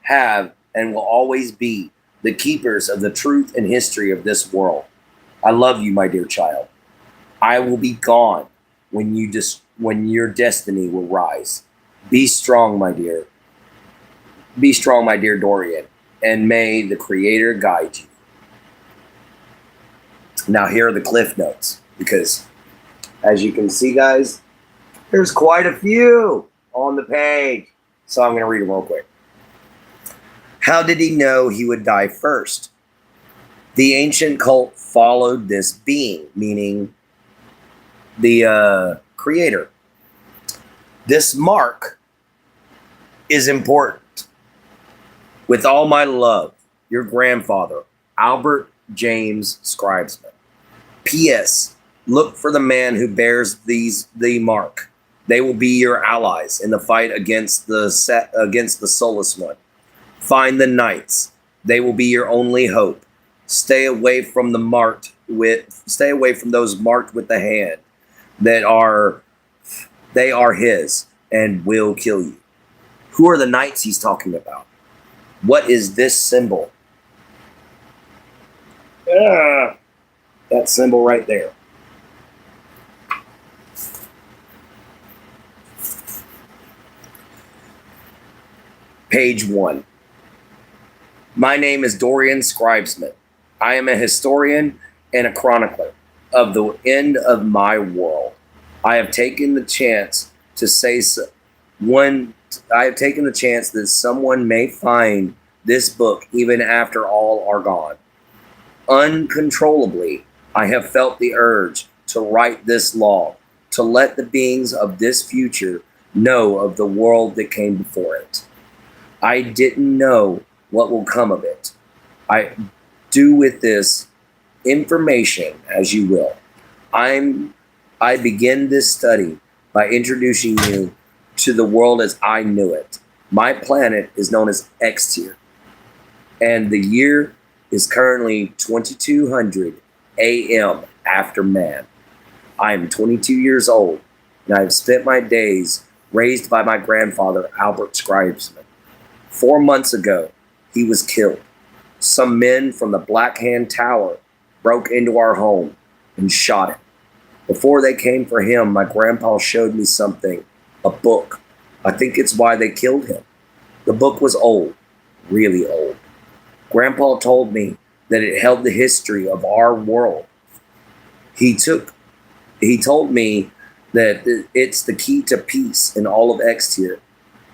have, and will always be the keepers of the truth and history of this world. I love you, my dear child. I will be gone when when your destiny will rise. Be strong, my dear. Be strong, my dear Dorian, and may the Creator guide you. Now, here are the cliff notes, because as you can see, guys, there's quite a few on the page. So I'm going to read them real quick. How did he know he would die first? The ancient cult followed this being, meaning the Creator. This mark is important. With all my love, your grandfather, Albert James Scribesman. P.S. Look for the man who bears the mark. They will be your allies in the fight against the soulless one. Find the knights. They will be your only hope. Stay away from those marked with the hand. They are his and will kill you. Who are the knights he's talking about? What is this symbol? That symbol right there. Page 1. My name is Dorian Scribesman. I am a historian and a chronicler of the end of my world. I have taken the chance that someone may find this book even after all are gone. Uncontrollably, I have felt the urge to write this log, to let the beings of this future know of the world that came before it. I didn't know what will come of it. I do with this information as you will. I begin this study by introducing you to the world as I knew it. My planet is known as X tier, and the year is currently 2200 AM after man. I am 22 years old, and I have spent my days raised by my grandfather, Albert Scribesman. 4 months ago, he was killed. Some men from the Black Hand Tower broke into our home and shot him. Before they came for him, my grandpa showed me something, a book. I think it's why they killed him. The book was old, really old. Grandpa told me that it held the history of our world. He told me that it's the key to peace in all of X tier,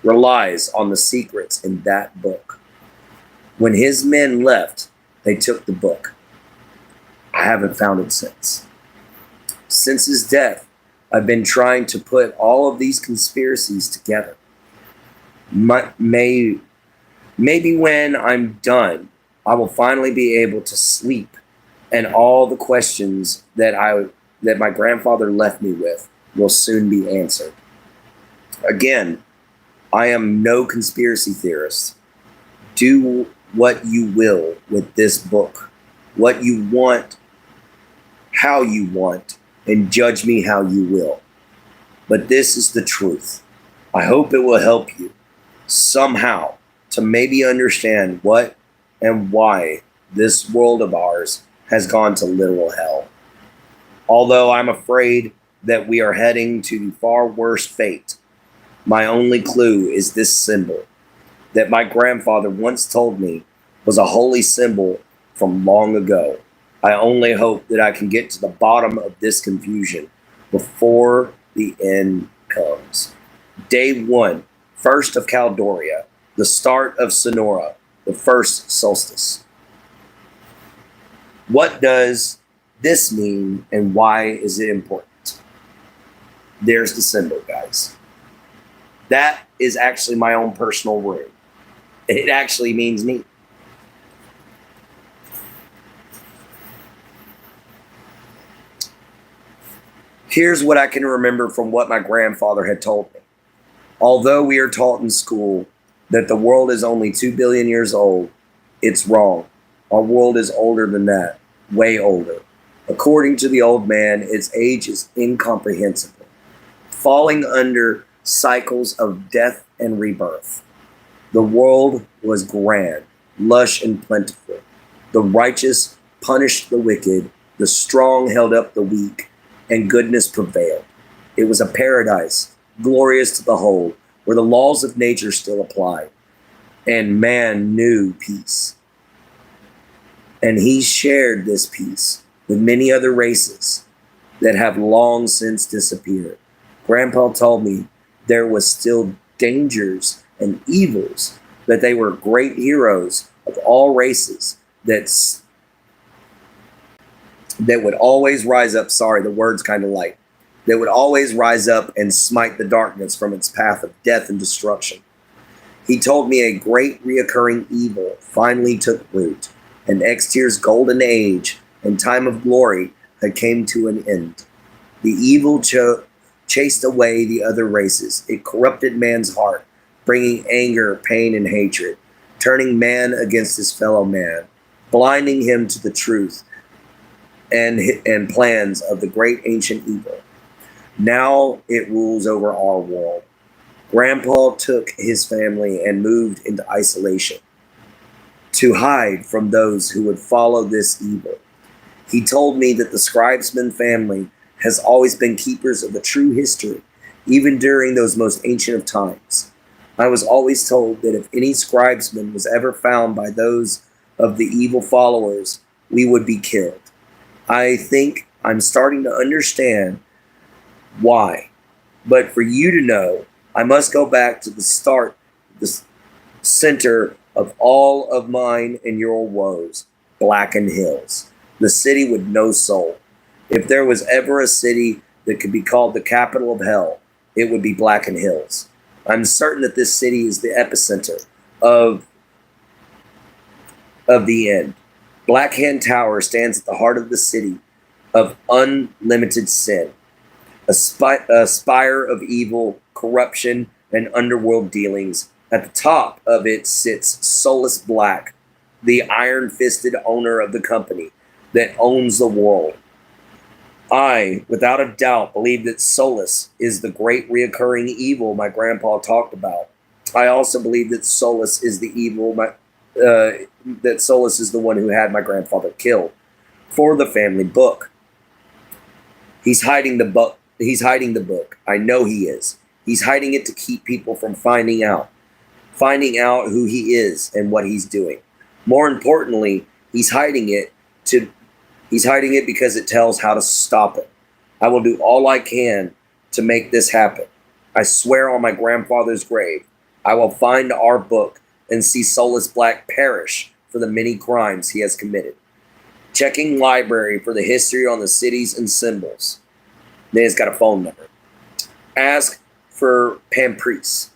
relies on the secrets in that book. When his men left, they took the book. I haven't found it since. Since his death, I've been trying to put all of these conspiracies together. Maybe when I'm done, I will finally be able to sleep, and all the questions that my grandfather left me with will soon be answered. Again, I am no conspiracy theorist. Do what you will with this book, what you want, how you want, and judge me how you will. But this is the truth. I hope it will help you somehow to maybe understand what and why this world of ours has gone to literal hell. Although I'm afraid that we are heading to far worse fate, my only clue is this symbol that my grandfather once told me was a holy symbol from long ago. I only hope that I can get to the bottom of this confusion before the end comes. Day 1, first of Caldoria, the start of Sonora, the first solstice. What does this mean, and why is it important? There's the symbol, guys. That is actually my own personal rune. It actually means me. Here's what I can remember from what my grandfather had told me. Although we are taught in school that the world is only 2 billion years old, it's wrong. Our world is older than that, way older. According to the old man, its age is incomprehensible, falling under cycles of death and rebirth. The world was grand, lush, and plentiful. The righteous punished the wicked, the strong held up the weak, and goodness prevailed. It was a paradise, glorious to behold, where the laws of nature still applied, and man knew peace. And he shared this peace with many other races that have long since disappeared. Grandpa told me there was still dangers and evils, that they were great heroes of all races that would always rise up. Sorry, the word's kind of light. That would always rise up and smite the darkness from its path of death and destruction. He told me a great reoccurring evil finally took root, and Extier's golden age and time of glory had came to an end. The evil chased away the other races. It corrupted man's heart, bringing anger, pain, and hatred, turning man against his fellow man, blinding him to the truth and plans of the great ancient evil. Now it rules over our world. Grandpa took his family and moved into isolation to hide from those who would follow this evil. He told me that the Scribesman family has always been keepers of the true history, even during those most ancient of times. I was always told that if any Scribesman was ever found by those of the evil followers, we would be killed. I think I'm starting to understand why. But for you to know, I must go back to the start, the center of all of mine and your woes, Blackened Hills, the city with no soul. If there was ever a city that could be called the capital of hell, it would be Blackened Hills. I'm certain that this city is the epicenter of the end. Black Hand Tower stands at the heart of the city of unlimited sin, a spire of evil, corruption, and underworld dealings. At the top of it sits Solus Black, the iron-fisted owner of the company that owns the world. I, without a doubt, believe that Solus is the great reoccurring evil my grandpa talked about. I also believe that Solus is the evil that Solus is the one who had my grandfather killed for the family book. He's hiding the book. I know he is. He's hiding it to keep people from finding out who he is and what he's doing. More importantly, he's hiding it because it tells how to stop it. I will do all I can to make this happen. I swear on my grandfather's grave, I will find our book and see Solus Black perish for the many crimes he has committed. Checking library for the history on the cities and symbols. Then it's got a phone number. Ask for Pamprise.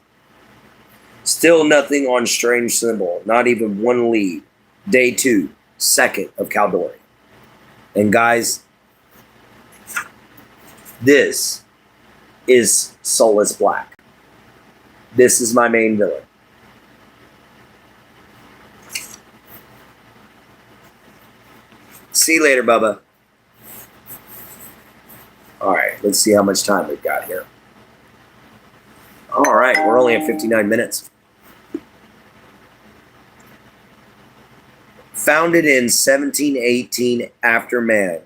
Still nothing on strange symbol, not even one lead. Day 2, 2nd of Caldori. And guys, this is Solus Black. This is my main villain. See you later, Bubba. All right, let's see how much time we've got here. All right, we're only at 59 minutes. Founded in 1718 after man,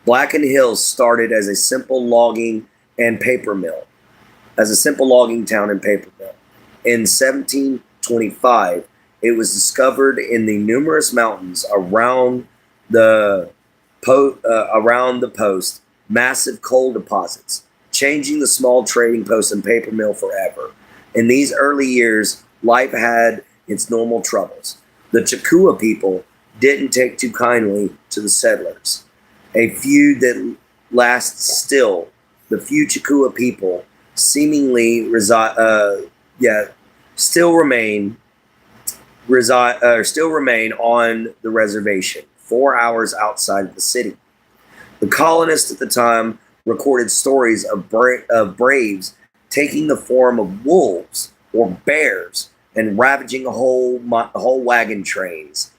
Blackened Hills started as a simple logging and paper mill, as a simple logging town and paper mill. In 1725, it was discovered in the numerous mountains around the post, massive coal deposits, changing the small trading post and paper mill forever. In these early years, life had its normal troubles. The Chakua people didn't take too kindly to the settlers. A feud that lasts still. The few Chakua people seemingly still remain on the reservation, 4 hours outside of the city. The colonists at the time recorded stories of braves taking the form of wolves or bears and ravaging whole wagon trains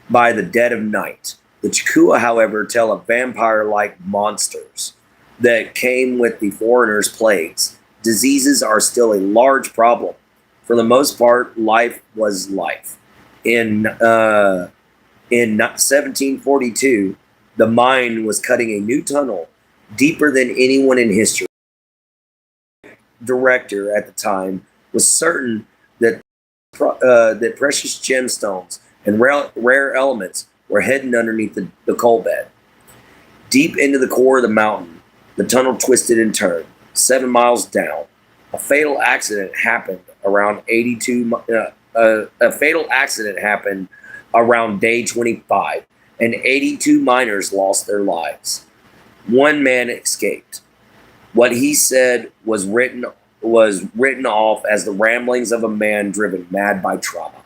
by the dead of night. The Chukua, however, tell of vampire-like monsters that came with the foreigners' plagues. Diseases are still a large problem. For the most part, life was life. In 1742, the mine was cutting a new tunnel deeper than anyone in history. Director at the time was certain that that precious gemstones and rare elements were hidden underneath the coal bed. Deep into the core of the mountain, the tunnel twisted and turned 7 miles down. A fatal accident happened around around day 25, and 82 miners lost their lives. One man escaped. What he said was written off as the ramblings of a man driven mad by trauma.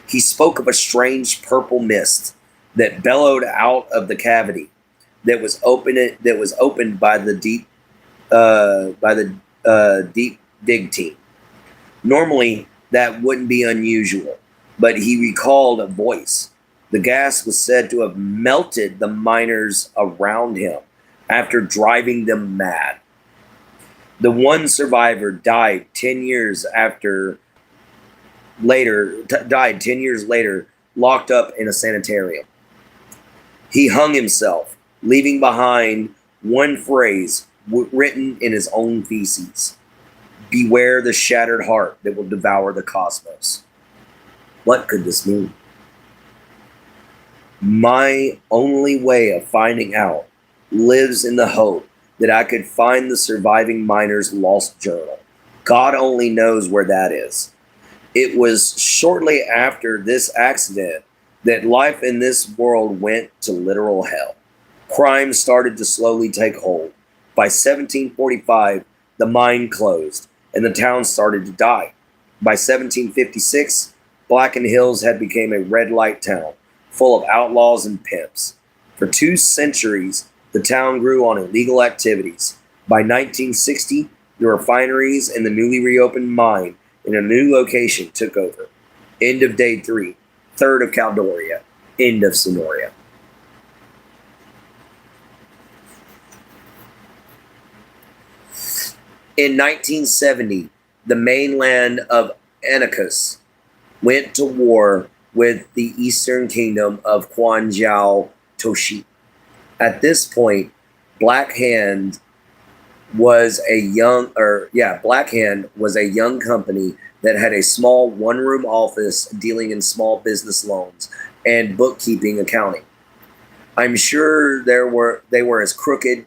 He spoke of a strange purple mist that bellowed out of the cavity that was opened by the deep dig team. Normally, that wouldn't be unusual, but he recalled a voice. The gas was said to have melted the miners around him after driving them mad. The one survivor died 10 years later, locked up in a sanitarium. He hung himself, leaving behind one phrase written in his own feces: "Beware the shattered heart that will devour the cosmos." What could this mean? My only way of finding out lives in the hope that I could find the surviving miner's lost journal. God only knows where that is. It was shortly after this accident that life in this world went to literal hell. Crime started to slowly take hold. By 1745, the mine closed and the town started to die. By 1756, Blacken Hills had become a red light town, full of outlaws and pimps. For 2 centuries, the town grew on illegal activities. By 1960, the refineries and the newly reopened mine in a new location took over. End of day 3. Third of Caldoria. End of Sonoria. In 1970, the mainland of Anacus went to war with the eastern kingdom of Kwanzhou Toshi. At this point, Black Hand was a young company that had a small one-room office dealing in small business loans and bookkeeping accounting. I'm sure they were as crooked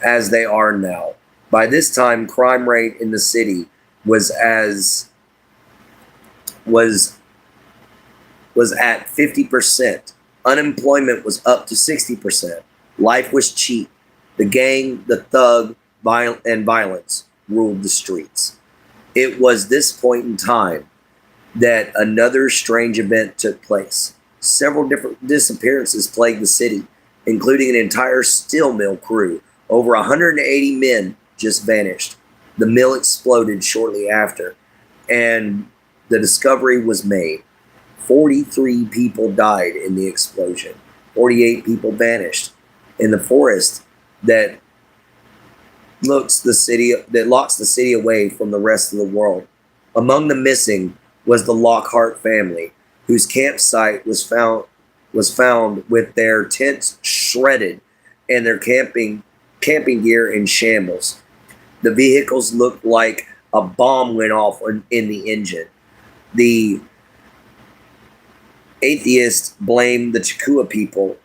as they are now. By this time, crime rate in the city was at 50%. Unemployment was up to 60%. Life was cheap. The gang, the thug, and violence ruled the streets. It was this point in time that another strange event took place. Several different disappearances plagued the city, including an entire steel mill crew. Over 180 men just vanished. The mill exploded shortly after, and the discovery was made. 43 people died in the explosion. 48 people vanished. In the forest that locks the city away from the rest of the world. Among the missing was the Lockhart family, whose campsite was found with their tents shredded and their camping gear in shambles. The vehicles looked like a bomb went off in the engine. The atheists blamed the Chukua people.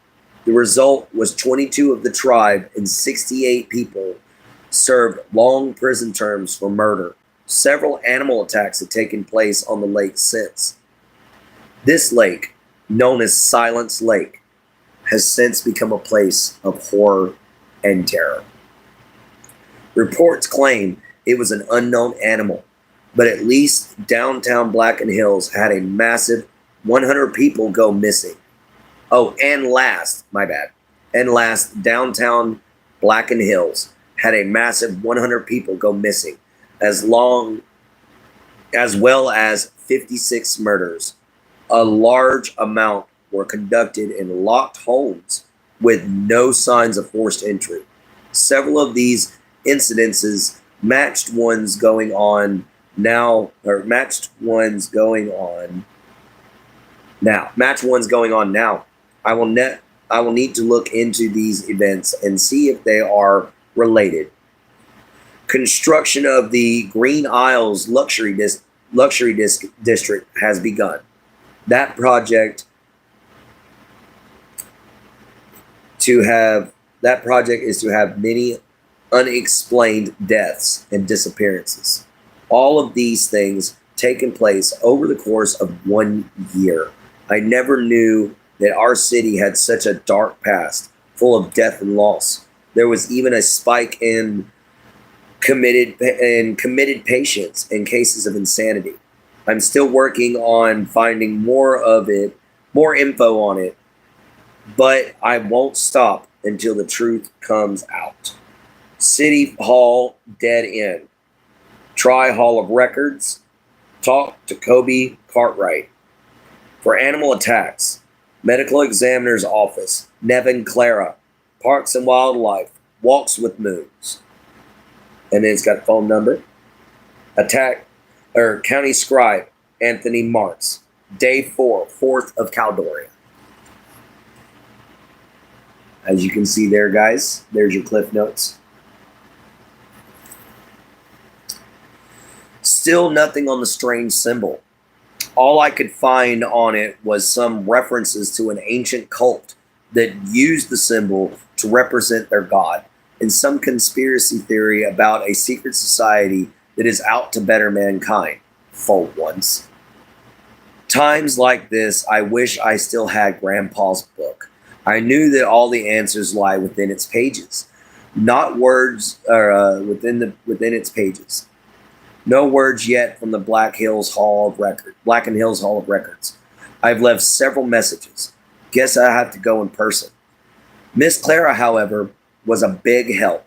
The result was 22 of the tribe and 68 people served long prison terms for murder. Several animal attacks had taken place on the lake since. This lake, known as Silence Lake, has since become a place of horror and terror. Reports claim it was an unknown animal, but at least downtown Blacken Hills had a massive 100 people go missing. Oh, and And last, downtown Blacken Hills had a massive 100 people go missing, as well as 56 murders. A large amount were conducted in locked homes with no signs of forced entry. Several of these incidences match ones going on now. I will need to look into these events and see if they are related. Construction of the Green Isles district has begun. That project is to have many unexplained deaths and disappearances. All of these things taken place over the course of 1 year. I never knew that our city had such a dark past, full of death and loss. There was even a spike in committed patients and cases of insanity. I'm still working on finding more info on it, but I won't stop until the truth comes out. City Hall dead end. Try Hall of Records. Talk to Kobe Cartwright. For animal attacks, Medical Examiner's Office, Nevin Clara, Parks and Wildlife, Walks with Moons. And then it's got phone number. County Scribe, Anthony Martz. Day 4, 4th of Caledonia. As you can see there, guys, there's your Cliff Notes. Still nothing on the strange symbol. All I could find on it was some references to an ancient cult that used the symbol to represent their god, and some conspiracy theory about a secret society that is out to better mankind, for once. Times like this, I wish I still had Grandpa's book. I knew that all the answers lie within its pages, not words, within its pages. No words yet from the Blacken Hills Hall of Records. I've left several messages. Guess I have to go in person. Miss Clara, however, was a big help.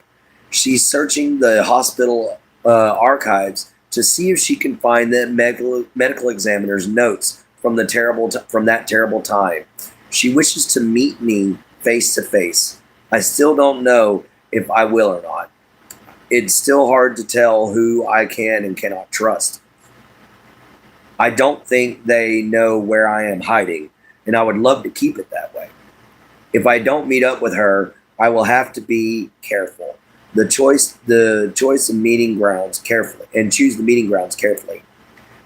She's searching the hospital archives to see if she can find the medical examiner's notes from that terrible time. She wishes to meet me face to face. I still don't know if I will or not. It's still hard to tell who I can and cannot trust. I don't think they know where I am hiding, and I would love to keep it that way. If I don't meet up with her, I will have to be careful. Choose the meeting grounds carefully.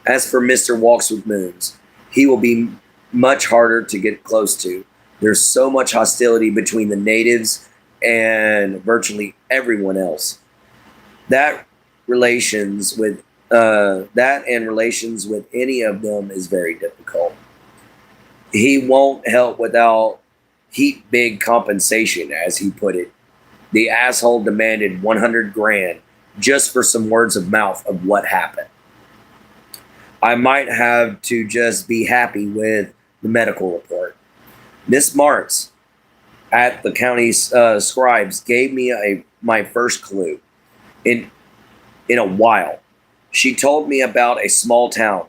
As for Mr. Walks with Moons, he will be much harder to get close to. There's so much hostility between the natives and virtually everyone else. That relations with any of them is very difficult. He won't help without heap big compensation, as he put it. The asshole demanded 100 grand just for some words of mouth of what happened. I might have to just be happy with the medical report. Miss Martz at the county scribes gave me my first clue in a while. She told me about a small town.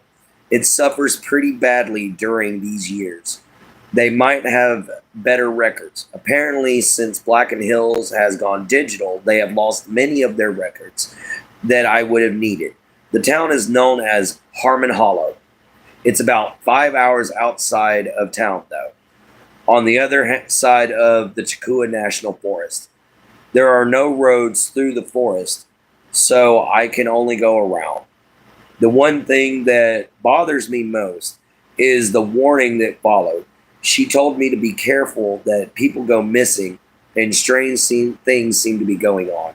It suffers pretty badly during these years. They might have better records. Apparently, since Blacken Hills has gone digital, they have lost many of their records that I would have needed. The town is known as Harmon Hollow. It's about 5 hours outside of town, though, on the other side of the Chakua National Forest. There are no roads through the forest, so I can only go around. The one thing that bothers me most is the warning that followed. She told me to be careful that people go missing and strange things seem to be going on.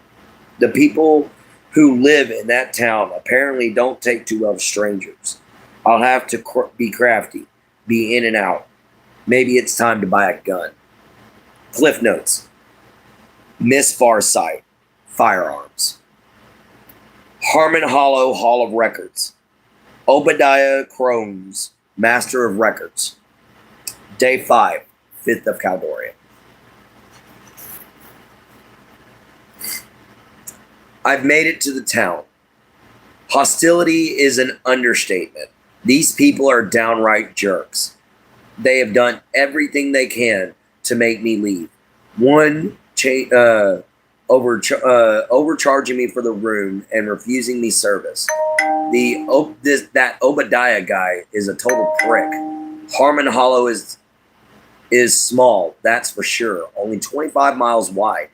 The people who live in that town apparently don't take too well to strangers. I'll have to be crafty, be in and out. Maybe it's time to buy a gun. Cliff Notes. Miss Farsight, Firearms. Harmon Hollow Hall of Records. Obadiah Crones, Master of Records. Day 5, 5th of Caledonia. I've made it to the town. Hostility is an understatement. These people are downright jerks. They have done everything they can to make me leave. One, overcharging me for the room and refusing me service. That Obadiah guy is a total prick. Harmon Hollow is small, that's for sure. Only 25 miles wide.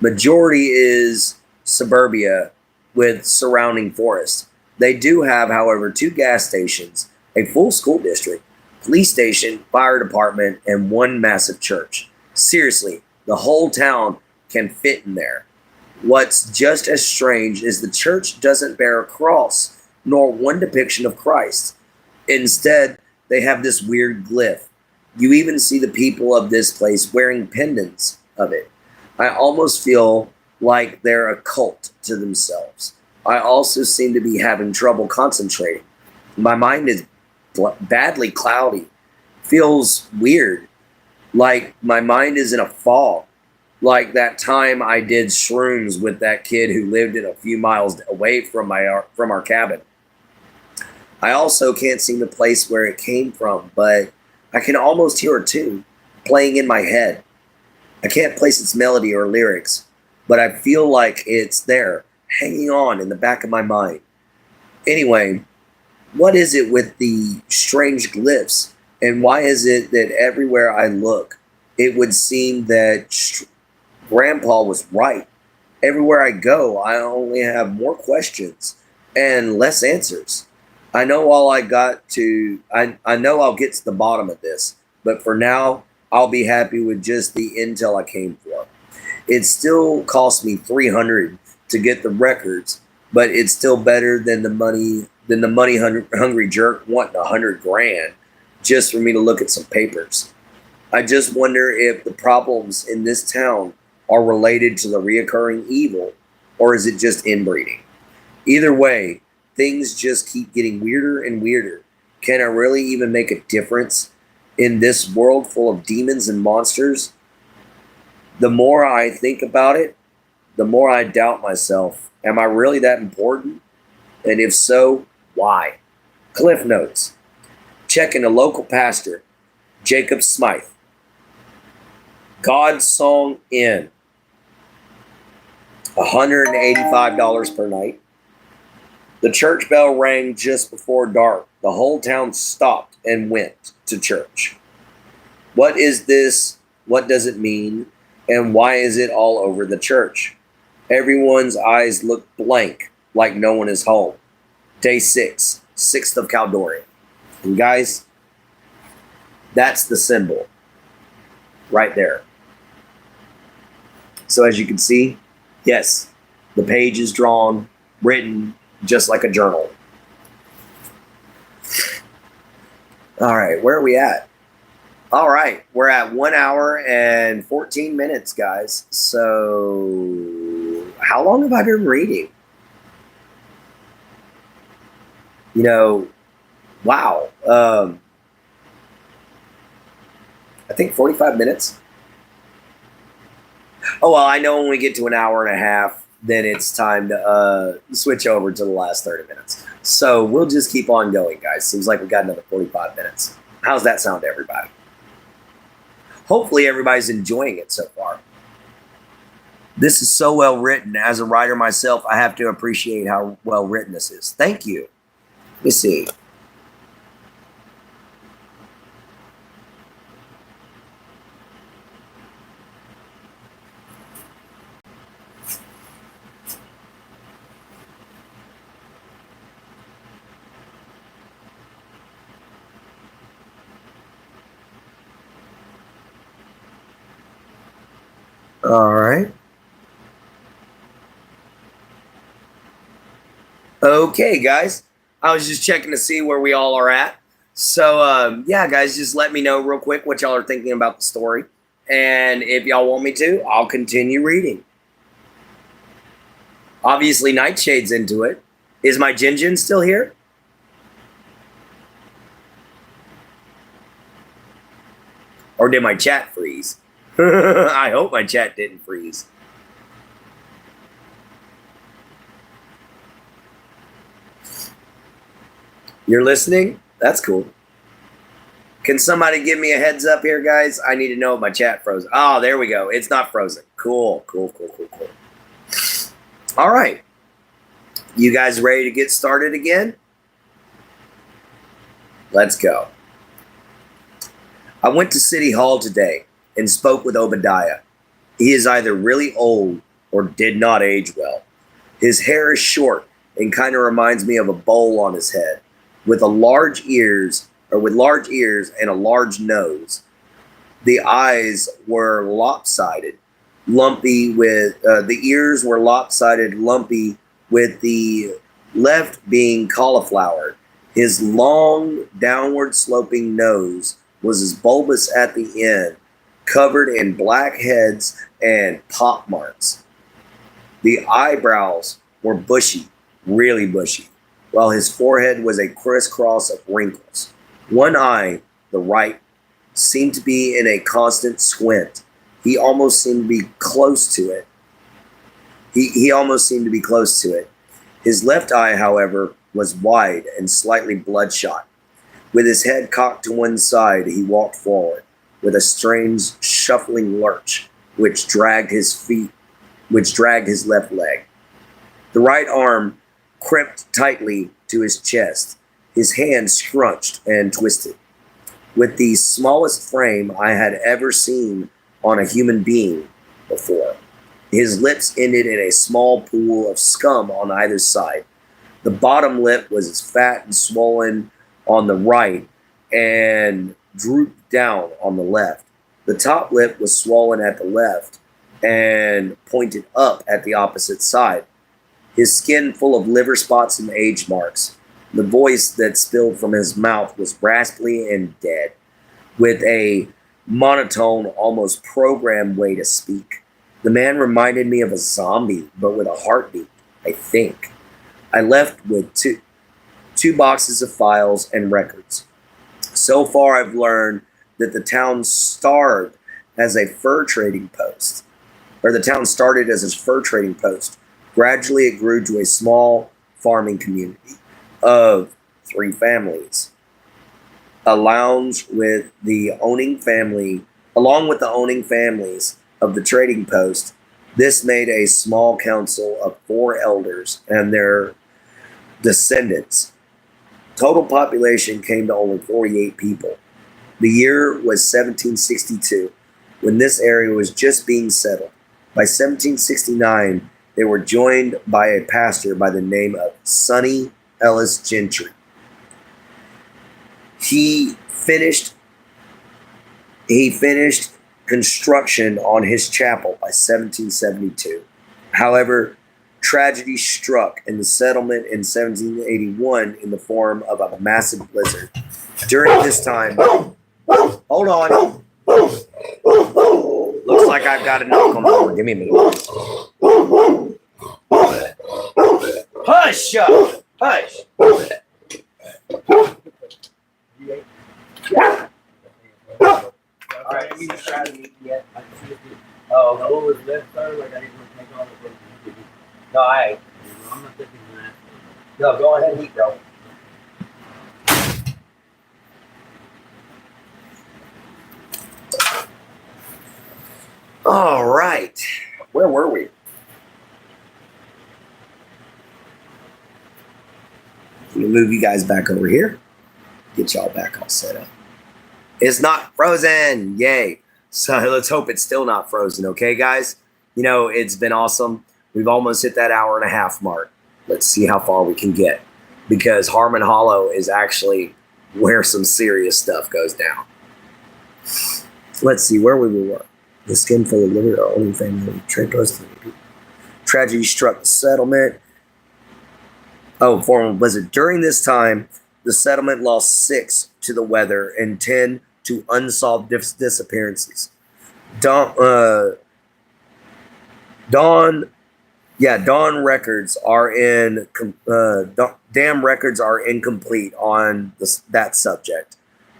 Majority is suburbia with surrounding forests. They do have, however, 2 gas stations, a full school district, police station, fire department, and 1 massive church. Seriously, the whole town can fit in there. What's just as strange is the church doesn't bear a cross, nor one depiction of Christ. Instead, they have this weird glyph. You even see the people of this place wearing pendants of it. I almost feel like they're a cult to themselves. I also seem to be having trouble concentrating. My mind is badly cloudy. Feels weird. Like my mind is in a fog. Like that time I did shrooms with that kid who lived in a few miles away from our cabin. I also can't seem to place where it came from, but I can almost hear a tune playing in my head. I can't place its melody or lyrics, but I feel like it's there, hanging on in the back of my mind. Anyway, what is it with the strange glyphs, and why is it that everywhere I look, it would seem that Grandpa was right? Everywhere I go, I only have more questions and less answers. I know I'll get to the bottom of this, but for now, I'll be happy with just the intel I came for. It still cost me $300 to get the records, but it's still better than the money hungry jerk wanting $100,000 just for me to look at some papers. I just wonder if the problems in this town are related to the reoccurring evil, or is it just inbreeding? Either way, things just keep getting weirder and weirder. Can I really even make a difference in this world full of demons and monsters? The more I think about it, the more I doubt myself. Am I really that important? And if so, why? Cliff Notes. Checking a local pastor, Jacob Smythe. God's Song Inn. $185 per night. The church bell rang just before dark. The whole town stopped and went to church. What is this? What does it mean? And why is it all over the church? Everyone's eyes look blank, like no one is home. Day 6, 6th of Caldorian. And guys, that's the symbol right there. So as you can see, yes, the page is drawn, written, just like a journal. All right, where are we at? All right, we're at 1 hour and 14 minutes, guys. So how long have I been reading? You know, wow. I think 45 minutes. Oh, well, I know when we get to 1 hour and a half, then it's time to switch over to the last 30 minutes. So we'll just keep on going, guys. Seems like we got another 45 minutes. How's that sound to everybody? Hopefully everybody's enjoying it so far. This is so well written. As a writer myself, I have to appreciate how well written this is. Thank you. Let me see. All right. Okay, guys. I was just checking to see where we all are at. So, yeah, guys, just let me know real quick what y'all are thinking about the story. And if y'all want me to, I'll continue reading. Obviously, Nightshade's into it. Is my Jin still here? Or did my chat freeze? I hope my chat didn't freeze. You're listening? That's cool. Can somebody give me a heads up here, guys? I need to know if my chat frozen. Oh, there we go. It's not frozen. Cool. All right. You guys ready to get started again? Let's go. I went to City Hall today and spoke with Obadiah. He is either really old or did not age well. His hair is short and kind of reminds me of a bowl on his head, with large ears and a large nose. The eyes were lopsided, lumpy with the ears were lopsided, lumpy, with the left being cauliflower. His long, downward sloping nose was as bulbous at the end, covered in black heads and pock marks. The eyebrows were bushy, really bushy, while his forehead was a crisscross of wrinkles. One eye, the right, seemed to be in a constant squint. He almost seemed to be close to it. He almost seemed to be close to it. His left eye, however, was wide and slightly bloodshot. With his head cocked to one side, he walked forward with a strange shuffling lurch, which dragged his left leg. The right arm crimped tightly to his chest, his hand scrunched and twisted. With the smallest frame I had ever seen on a human being before. His lips ended in a small pool of scum on either side. The bottom lip was as fat and swollen on the right and drooped down on the left. The top lip was swollen at the left and pointed up at the opposite side. His skin full of liver spots and age marks. The voice that spilled from his mouth was raspy and dead, with a monotone, almost programmed way to speak. The man reminded me of a zombie, but with a heartbeat, I think. I left with two boxes of files and records. So far, I've learned that the town started as a fur trading post. Gradually, it grew to a small farming community of 3 families. Along with the owning families of the trading post, this made a small council of 4 elders and their descendants. Total population came to only 48 people. The year was 1762, when this area was just being settled. By 1769, they were joined by a pastor by the name of Sonny Ellis Gentry. He finished construction on his chapel by 1772. However, tragedy struck in the settlement in 1781 in the form of a massive blizzard. During this time, hold on. Looks like I've got a knock on the door. Give me a minute. Hush up. Hush. All right, you try to meet yet. Oh, what was left side? Like I didn't want to take all the way. No, I'm not taking that. No, go ahead and eat, bro. All right. Where were we? Let me move you guys back over here. Get y'all back all set up. It's not frozen. Yay. So let's hope it's still not frozen. Okay, guys? You know, it's been awesome. We've almost hit that 1.5 hour mark. Let's see how far we can get, because Harmon Hollow is actually where some serious stuff goes down. Let's see where we were. The skin full of liver, our only family, tragedy struck the settlement. Oh, former blizzard. During this time, the settlement lost 6 to the weather and 10 to unsolved disappearances. Dawn records are damn records are incomplete on that subject.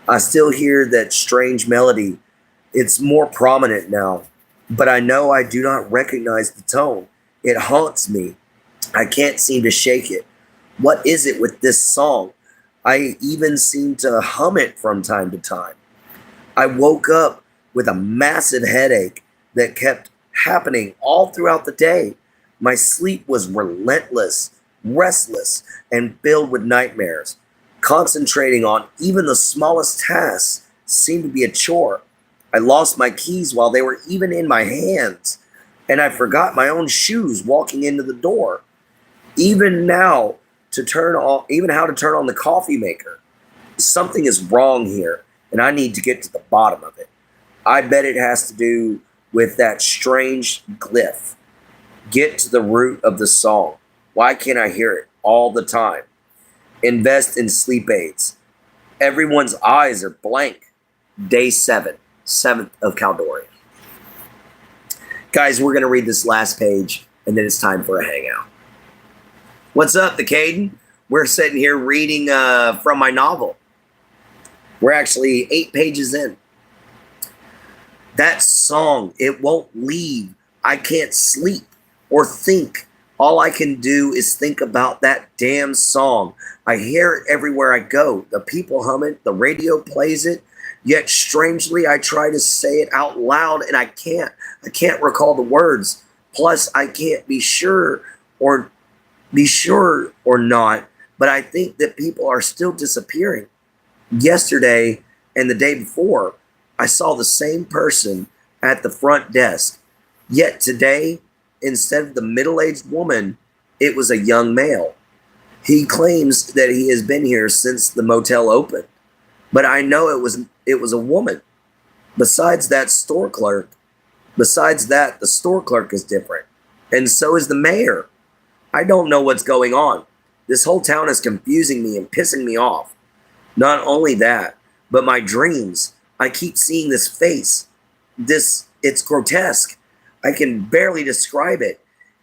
I still hear that strange melody. It's more prominent now, but I know I do not recognize the tone. It haunts me. I can't seem to shake it. What is it with this song? I even seemed to hum it from time to time. I woke up with a massive headache that kept happening all throughout the day. My sleep was relentless, restless, and filled with nightmares. Concentrating on even the smallest tasks seemed to be a chore. I lost my keys while they were even in my hands, and I forgot my own shoes walking into the door. Even now, even how to turn on the coffee maker. Something is wrong here, and I need to get to the bottom of it. I bet it has to do with that strange glyph. Get to the root of the song. Why can't I hear it all the time? Invest in sleep aids. Everyone's eyes are blank. Day 7, 7th of Caldorian. Guys, we're going to read this last page, and then it's time for a hangout. What's up, the Caden? We're sitting here reading from my novel. We're actually 8 pages in. That song, it won't leave. I can't sleep or think. All I can do is think about that damn song. I hear it everywhere I go. The people hum it, the radio plays it, yet strangely I try to say it out loud and I can't. I can't recall the words. Plus, I can't be sure or not, but I think that people are still disappearing. Yesterday and the day before, I saw the same person at the front desk. Yet today, instead of the middle-aged woman, it was a young male. He claims that he has been here since the motel opened, but I know it was a woman. Besides that, the store clerk is different, and so is the mayor. I don't know what's going on. This whole town is confusing me and pissing me off. Not only that, but my dreams. I keep seeing this face. It's grotesque. I can barely describe it.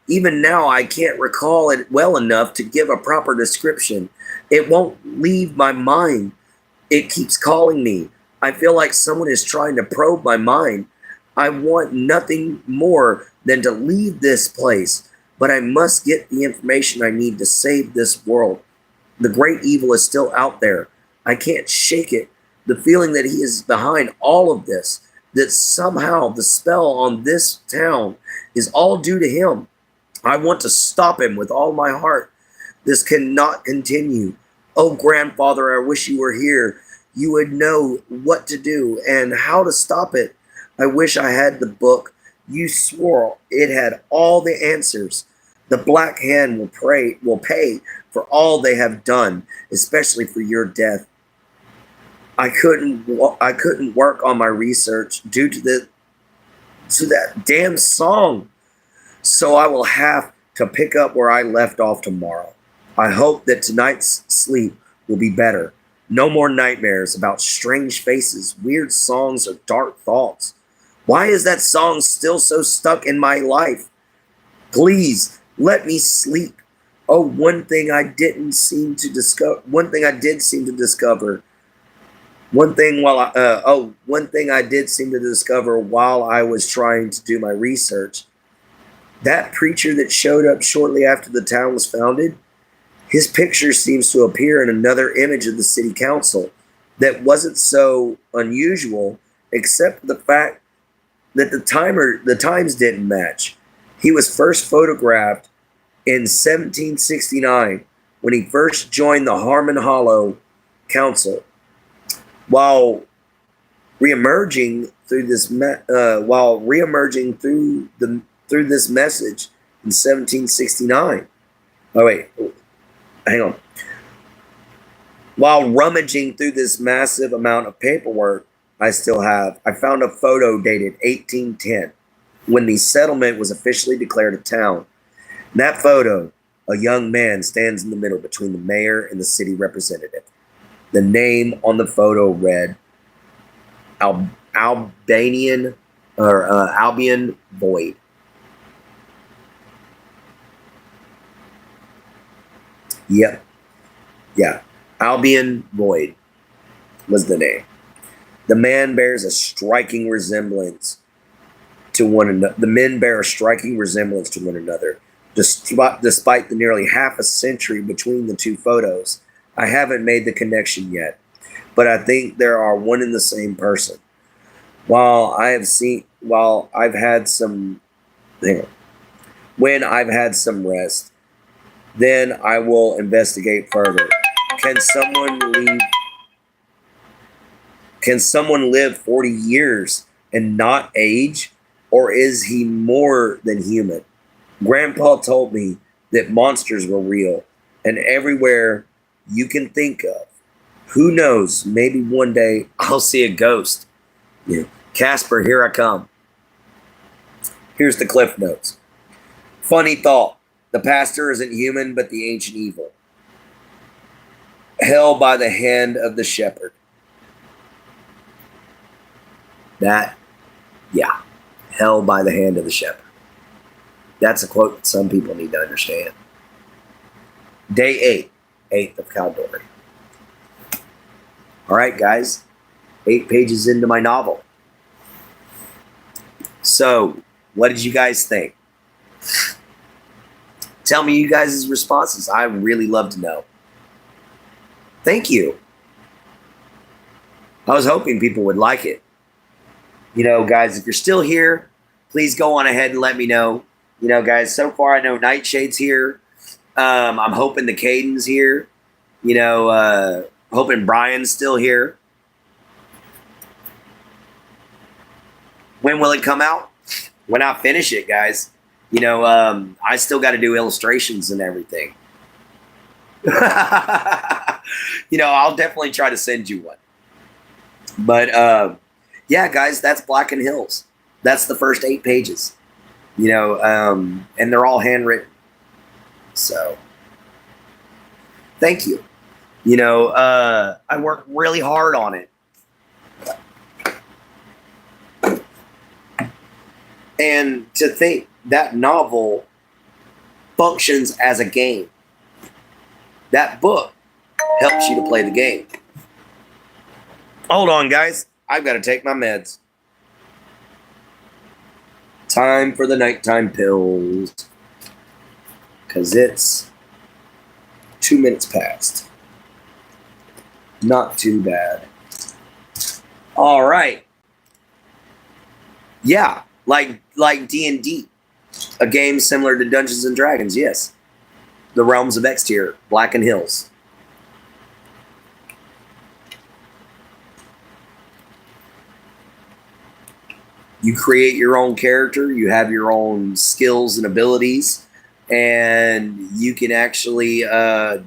Even now, I can't recall it well enough to give a proper description. It won't leave my mind. It keeps calling me. I feel like someone is trying to probe my mind. I want nothing more than to leave this place, but I must get the information I need to save this world. The great evil is still out there. I can't shake it. The feeling that he is behind all of this, that somehow the spell on this town is all due to him. I want to stop him with all my heart. This cannot continue. Oh, grandfather, I wish you were here. You would know what to do and how to stop it. I wish I had the book. You swore it had all the answers. The Black Hand will pay for all they have done, especially for your death. I couldn't work on my research due to that damn song. So I will have to pick up where I left off tomorrow. I hope that tonight's sleep will be better. No more nightmares about strange faces, weird songs, or dark thoughts. Why is that song still so stuck in my life? Please let me sleep. Oh, one thing I did seem to discover. One thing I did seem to discover while I was trying to do my research. That preacher that showed up shortly after the town was founded, his picture seems to appear in another image of the city council that wasn't so unusual, except for the fact that the times didn't match. He was first photographed in 1769 when he first joined the Harmon Hollow Council. While reemerging through this message in 1769. Oh wait, hang on. While rummaging through this massive amount of paperwork I found a photo dated 1810 when the settlement was officially declared a town. In that photo, a young man stands in the middle between the mayor and the city representative. The name on the photo read Albion Void. Yep. Yeah. Albion Void was the name. The man bears a striking resemblance to one another. The men bear a striking resemblance to one another, despite the nearly half a century between the two photos. I haven't made the connection yet, but I think there are one and the same person. While I've had some, hang on, when I've had some rest, then I will investigate further. Can someone leave? Can someone live 40 years and not age? Or is he more than human? Grandpa told me that monsters were real and everywhere you can think of. Who knows? Maybe one day I'll see a ghost. Yeah. Casper, here I come. Here's the cliff notes. Funny thought. The pastor isn't human, but the ancient evil. Held by the hand of the shepherd. That, yeah, held by the hand of the shepherd. That's a quote that some people need to understand. Day 8, 8th of Caldori. All right, guys, 8 pages into my novel. So, what did you guys think? Tell me you guys' responses. I really love to know. Thank you. I was hoping people would like it. You know, guys, if you're still here, please go on ahead and let me know. You know, guys, so far I know Nightshade's here. I'm hoping the Caden's here. You know, hoping Brian's still here. When will it come out? When I finish it, guys. You know, I still got to do illustrations and everything. You know, I'll definitely try to send you one. But, yeah, guys, that's Black and Hills. That's the first 8 pages. You know, and they're all handwritten. So, thank you. You know, I worked really hard on it. And to think that novel functions as a game. That book helps you to play the game. Hold on, guys. I've got to take my meds. Time for the nighttime pills. Because it's 2 minutes past. Not too bad. All right. Yeah, like D&D. A game similar to Dungeons and Dragons, yes. The Realms of Exterior, Black and Hills. You create your own character, you have your own skills and abilities, and you can actually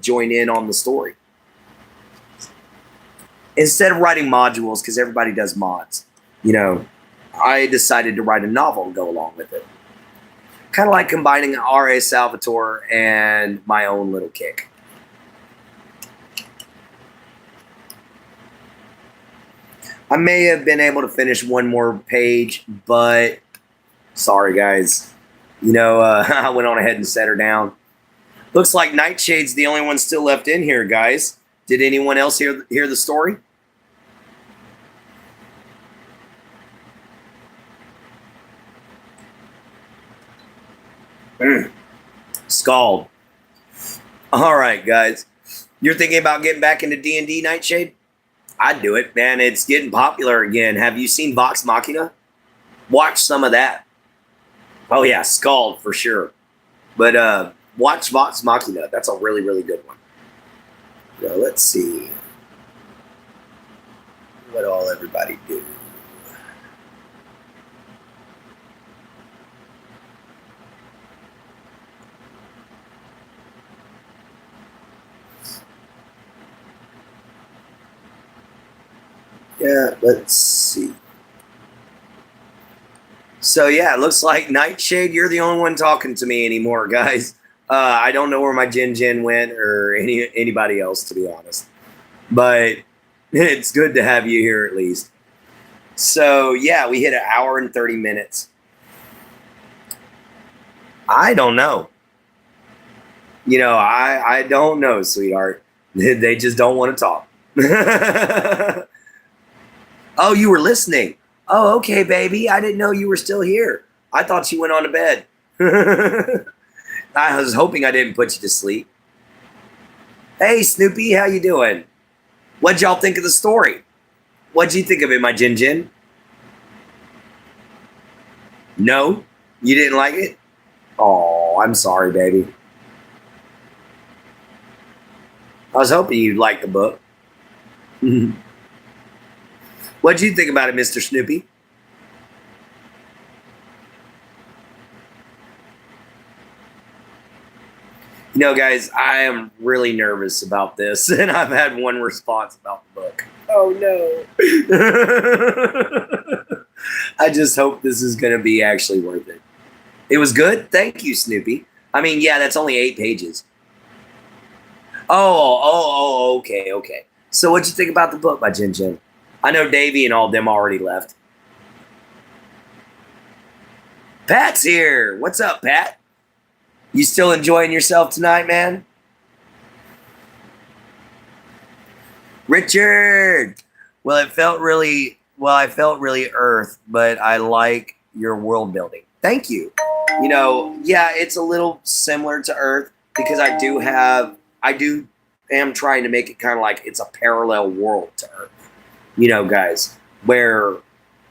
join in on the story. Instead of writing modules, because everybody does mods, you know, I decided to write a novel and go along with it. Kind of like combining R.A. Salvatore and my own little kick. I may have been able to finish one more page, but sorry, guys. You know, I went on ahead and set her down. Looks like Nightshade's the only one still left in here, guys. Did anyone else hear the story? Scald. All right, guys. You're thinking about getting back into D&D, Nightshade? I'd do it, man. It's getting popular again. Have you seen Vox Machina? Watch some of that. Oh, yeah, Scald for sure. But watch Vox Machina. That's a really, really good one. Now, let's see. What all everybody do? Yeah, let's see. So, yeah, it looks like Nightshade, you're the only one talking to me anymore, guys. I don't know where my Jin went or anybody else, to be honest. But it's good to have you here at least. So, yeah, we hit 1 hour and 30 minutes. I don't know. You know, I don't know, sweetheart. They just don't want to talk. Oh, you were listening. Oh, okay, baby. I didn't know you were still here. I thought you went on to bed. I was hoping I didn't put you to sleep. Hey, Snoopy, how you doing? What'd y'all think of the story? What'd you think of it, my Jin Jin? No? You didn't like it? Oh, I'm sorry, baby. I was hoping you'd like the book. What'd you think about it, Mr. Snoopy? You know, guys, I am really nervous about this, and I've had one response about the book. Oh, no. I just hope this is going to be actually worth it. It was good. Thank you, Snoopy. I mean, yeah, that's only 8 pages. Okay, okay. So, what'd you think about the book by Jin Jin? I know Davey and all of them already left. Pat's here. What's up, Pat? You still enjoying yourself tonight, man? Richard. Well, I felt really Earth, but I like your world building. Thank you. You know, yeah, it's a little similar to Earth because I do am trying to make it kind of like it's a parallel world to Earth. You know, guys, where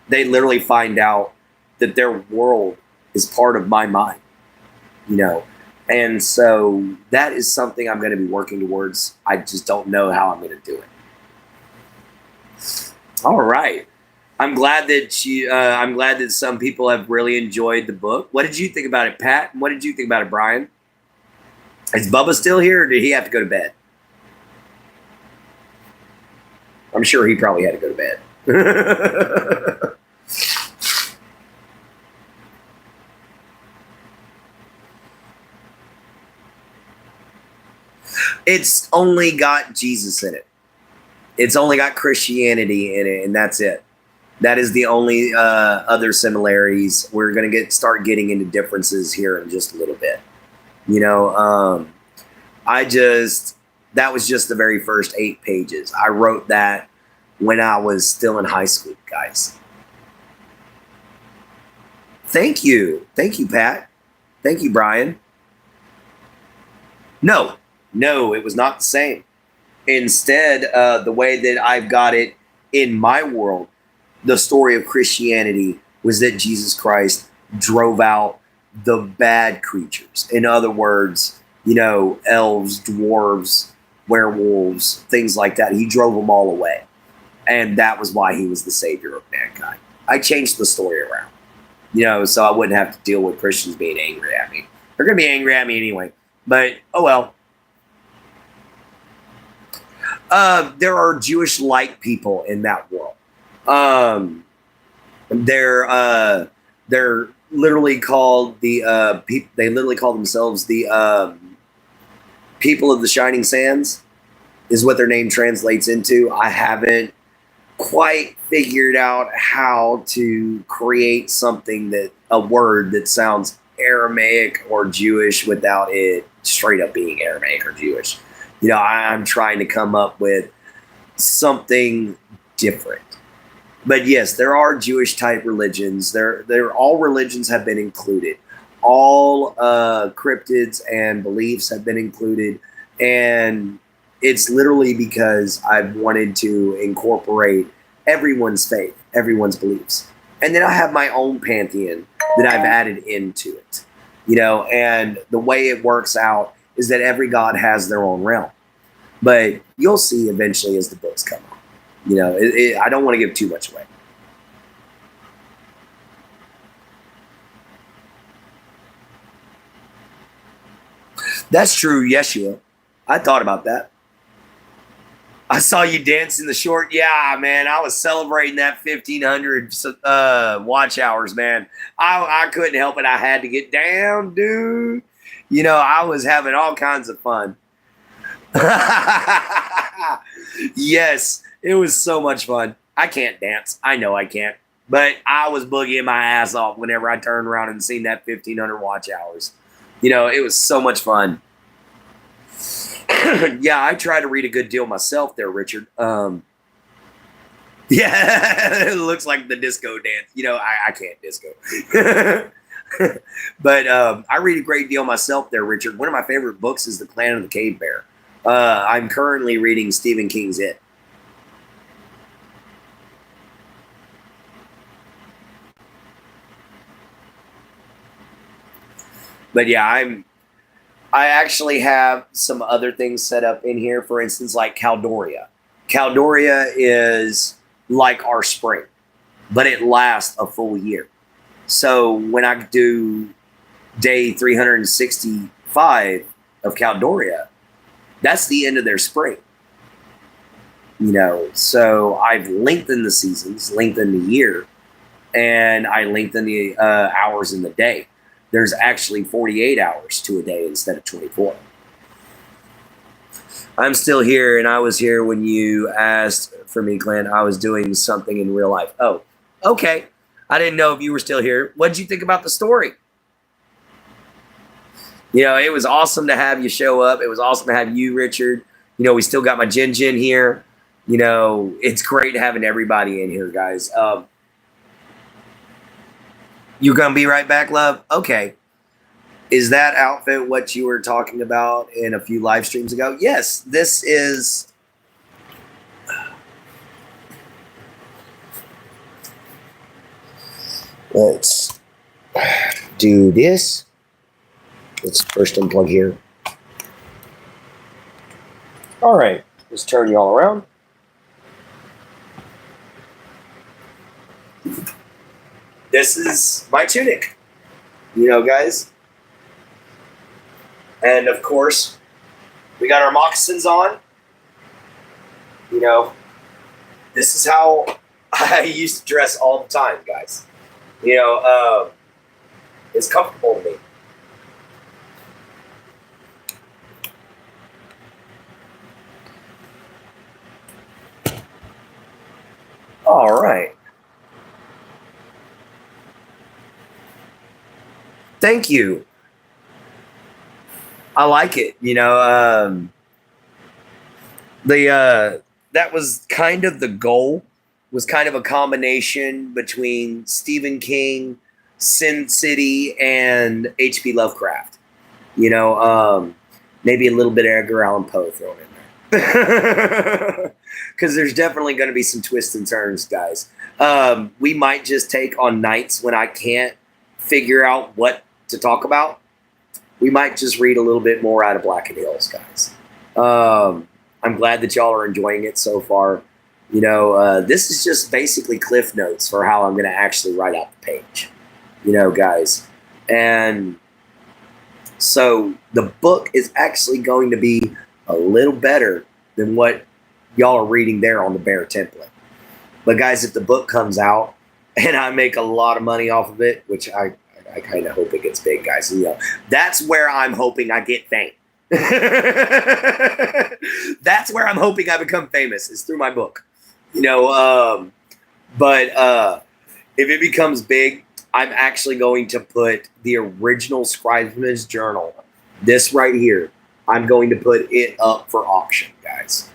they literally find out that their world is part of my mind. You know, and so that is something I'm going to be working towards. I just don't know how I'm going to do it. All right. I'm glad that some people have really enjoyed the book. What did you think about it, Pat? And what did you think about it, Brian? Is Bubba still here, or did he have to go to bed? I'm sure he probably had to go to bed. It's only got Jesus in it. It's only got Christianity in it, and that's it. That is the only other similarities. We're going to start getting into differences here in just a little bit. You know, that was just the very first 8 pages. I wrote that when I was still in high school, guys. Thank you. Thank you, Pat. Thank you, Brian. No, it was not the same. Instead, the way that I've got it in my world, the story of Christianity was that Jesus Christ drove out the bad creatures. In other words, you know, elves, dwarves, werewolves, things like that. He drove them all away. And that was why he was the savior of mankind. I changed the story around, you know, so I wouldn't have to deal with Christians being angry at me. They're going to be angry at me anyway. But, oh well. There are Jewish-like people in that world. They're literally called the they literally call themselves the people of the Shining Sands, is what their name translates into. I haven't quite figured out how to create a word that sounds Aramaic or Jewish without it straight up being Aramaic or Jewish. You know, I'm trying to come up with something different. But yes, there are Jewish type religions. There all religions have been included. All cryptids and beliefs have been included, and it's literally because I've wanted to incorporate everyone's faith, everyone's beliefs, and then I have my own pantheon that I've added into it. You know, and the way it works out is that every god has their own realm. But you'll see eventually as the books come out. You know, I don't want to give too much away. That's true, Yeshua. I thought about that. I saw you dance in the short. Yeah, man, I was celebrating that 1,500 watch hours, man. I couldn't help it. I had to get down, dude. You know, I was having all kinds of fun. Yes, it was so much fun. I can't dance. I know I can't. But I was boogieing my ass off whenever I turned around and seen that 1,500 watch hours. You know, it was so much fun. Yeah, I try to read a good deal myself there, Richard. Yeah, it looks like the disco dance. You know, I can't disco. But I read a great deal myself there, Richard. One of my favorite books is The Clan of the Cave Bear. I'm currently reading Stephen King's It. But yeah, I actually have some other things set up in here. For instance, like Caldoria. Caldoria is like our spring, but it lasts a full year. So when I do day 365 of Caldoria, that's the end of their spring. So I've lengthened the seasons, lengthened the year, and I lengthened the hours in the day. There's actually 48 hours to a day instead of 24. I'm still here, and I was here when you asked for me, Clint. I was doing something in real life. Oh, okay. I didn't know if you were still here. What did you think about the story? It was awesome to have you show up. It was awesome to have you, Richard. We still got my Jin here. It's great having everybody in here, guys. You gonna be right back, love? Okay. Is that outfit what you were talking about in a few live streams ago? Yes, this is. Let's do this. Let's first unplug here. All right, let's turn you all around. This is my tunic, guys. And of course, we got our moccasins on. This is how I used to dress all the time, guys. It's comfortable to me. All right. Thank you. I like it. That was kind of the goal. Was kind of a combination between Stephen King, Sin City, and H.P. Lovecraft. Maybe a little bit of Edgar Allan Poe thrown in there. Because there's definitely going to be some twists and turns, guys. We might just take on nights when I can't figure out what to talk about. We might just read a little bit more out of Black and Hills, guys. I'm glad that y'all are enjoying it so far. This is just basically cliff notes for how I'm going to actually write out the page, guys. And so the book is actually going to be a little better than what y'all are reading there on the Bear template. But guys, if the book comes out and I make a lot of money off of it, which I kind of hope it gets big, guys. That's where I'm hoping I get fame. That's where I'm hoping I become famous, is through my book. But if it becomes big, I'm actually going to put the original Scribesman's Journal, this right here, I'm going to put it up for auction, guys.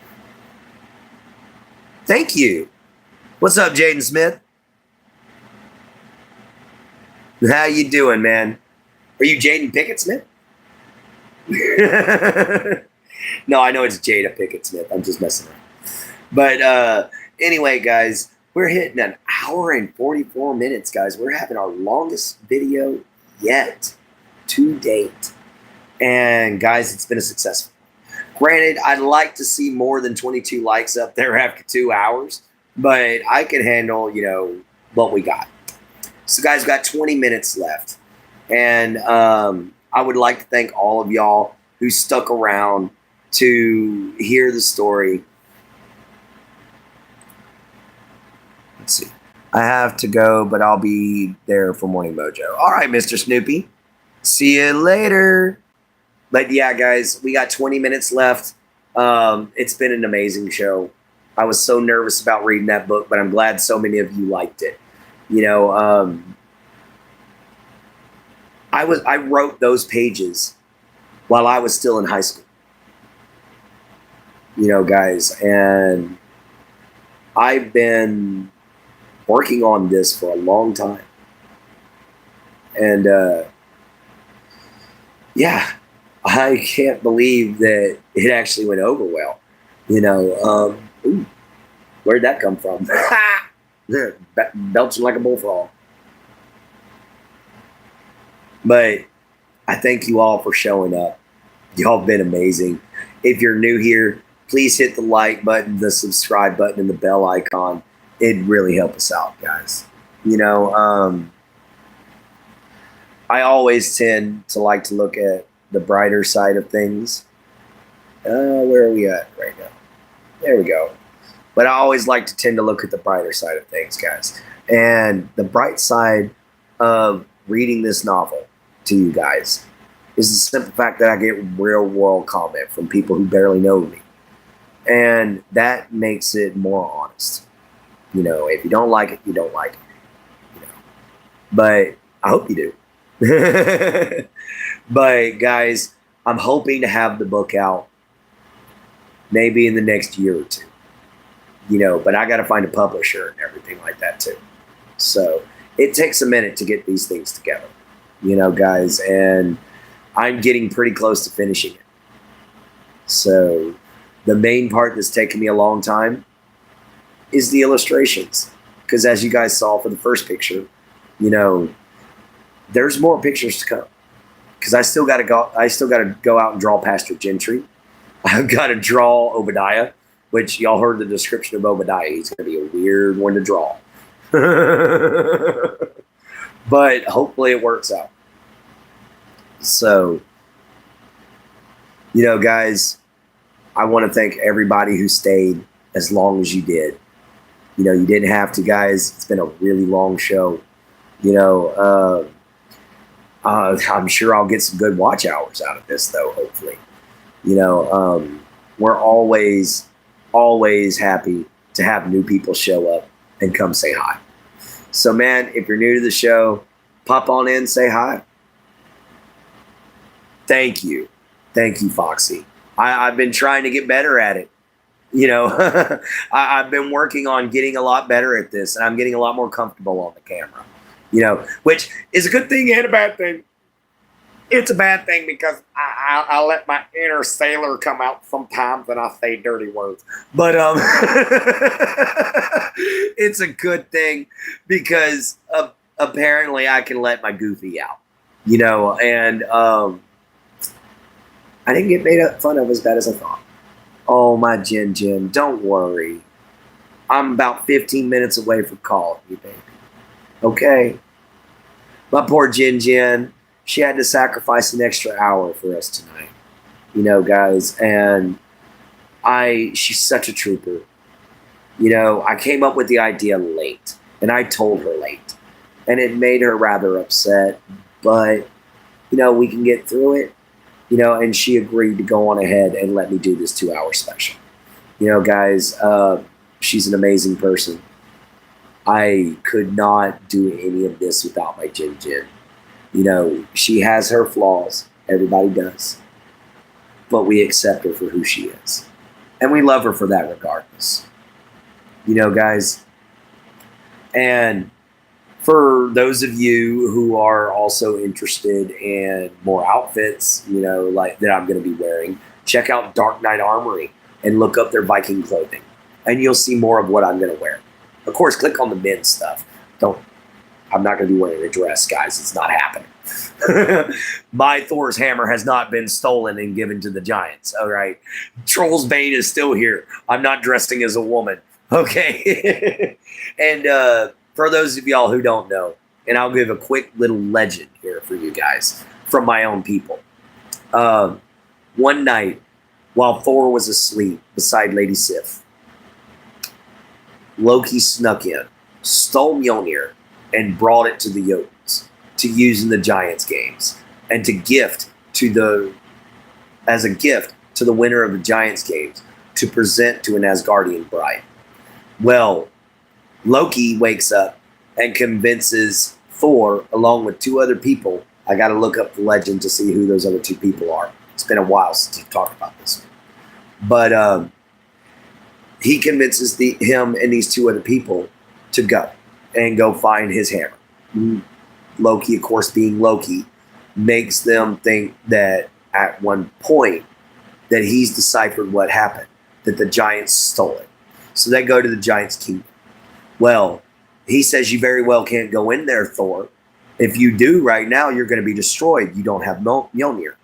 Thank you. What's up, Jaden Smith? How you doing, man? Are you Jaden Pickett Smith? No, I know it's Jada Pickett Smith. I'm just messing around. But anyway, guys, we're hitting an hour and 44 minutes, guys. We're having our longest video yet to date. And, guys, it's been a successful. Granted, I'd like to see more than 22 likes up there after 2 hours. But I can handle, what we got. So, guys, we've got 20 minutes left. And I would like to thank all of y'all who stuck around to hear the story. Let's see. I have to go, but I'll be there for Morning Mojo. All right, Mr. Snoopy. See you later. But, yeah, guys, we got 20 minutes left. It's been an amazing show. I was so nervous about reading that book, but I'm glad so many of you liked it. I wrote those pages while I was still in high school. Guys, and I've been working on this for a long time. And yeah, I can't believe that it actually went over well. Ooh, where'd that come from? Belching like a bullfrog. But I thank you all for showing up. Y'all have been amazing. If you're new here, please hit the like button, the subscribe button, and the bell icon. It'd really help us out, guys. You know, I always tend to like to look at the brighter side of things. Where are we at right now? There we go. But I always like to tend to look at the brighter side of things, guys. And the bright side of reading this novel to you guys is the simple fact that I get real world comment from people who barely know me. And that makes it more honest. If you don't like it, you don't like it. But I hope you do. But guys, I'm hoping to have the book out maybe in the next year or two. But I got to find a publisher and everything like that too. So it takes a minute to get these things together, guys. And I'm getting pretty close to finishing it. So the main part that's taken me a long time is the illustrations. Because as you guys saw for the first picture, there's more pictures to come. Because I still got to go out and draw Pastor Gentry. I've got to draw Obadiah, which y'all heard the description of Obadiah. He's going to be a weird one to draw. But hopefully it works out. So, guys, I want to thank everybody who stayed as long as you did. You didn't have to, guys. It's been a really long show. I'm sure I'll get some good watch hours out of this, though, hopefully. We're always happy to have new people show up and come say hi. So, man, if you're new to the show, pop on in, say hi. Thank you. Thank you, Foxy. I've been trying to get better at it. I've been working on getting a lot better at this, and I'm getting a lot more comfortable on the camera, which is a good thing and a bad thing. It's a bad thing because I let my inner sailor come out sometimes and I say dirty words. But it's a good thing because apparently I can let my goofy out, and I didn't get made fun of as bad as I thought. Oh, my Jen, don't worry. I'm about 15 minutes away from calling you, baby. Okay? My poor Jen, she had to sacrifice an extra hour for us tonight. Guys, and she's such a trooper. I came up with the idea late, and I told her late. And it made her rather upset, but, we can get through it. And she agreed to go on ahead and let me do this 2-hour special. Guys, she's an amazing person. I could not do any of this without my Jen. She has her flaws. Everybody does. But we accept her for who she is. And we love her for that regardless. Guys. And for those of you who are also interested in more outfits, like that I'm going to be wearing, check out Dark Knight Armory and look up their Viking clothing. And you'll see more of what I'm going to wear. Of course, click on the men's stuff. I'm not going to be wearing a dress, guys. It's not happening. My Thor's hammer has not been stolen and given to the Giants. All right. Troll's Bane is still here. I'm not dressing as a woman. Okay. And, for those of y'all who don't know, and I'll give a quick little legend here for you guys from my own people. One night, while Thor was asleep beside Lady Sif, Loki snuck in, stole Mjolnir, and brought it to the Jotuns to use in the Giants games, and as a gift to the winner of the Giants games to present to an Asgardian bride. Well, Loki wakes up and convinces Thor, along with 2 other people. I got to look up the legend to see who those other 2 people are. It's been a while since we've talked about this. But he convinces him and these 2 other people to go find his hammer. Loki, of course, being Loki, makes them think that at one point that he's deciphered what happened, that the giants stole it. So they go to the giants' kingdom. Well, he says, you very well can't go in there, Thor. If you do right now, you're going to be destroyed. You don't have Mjolnir.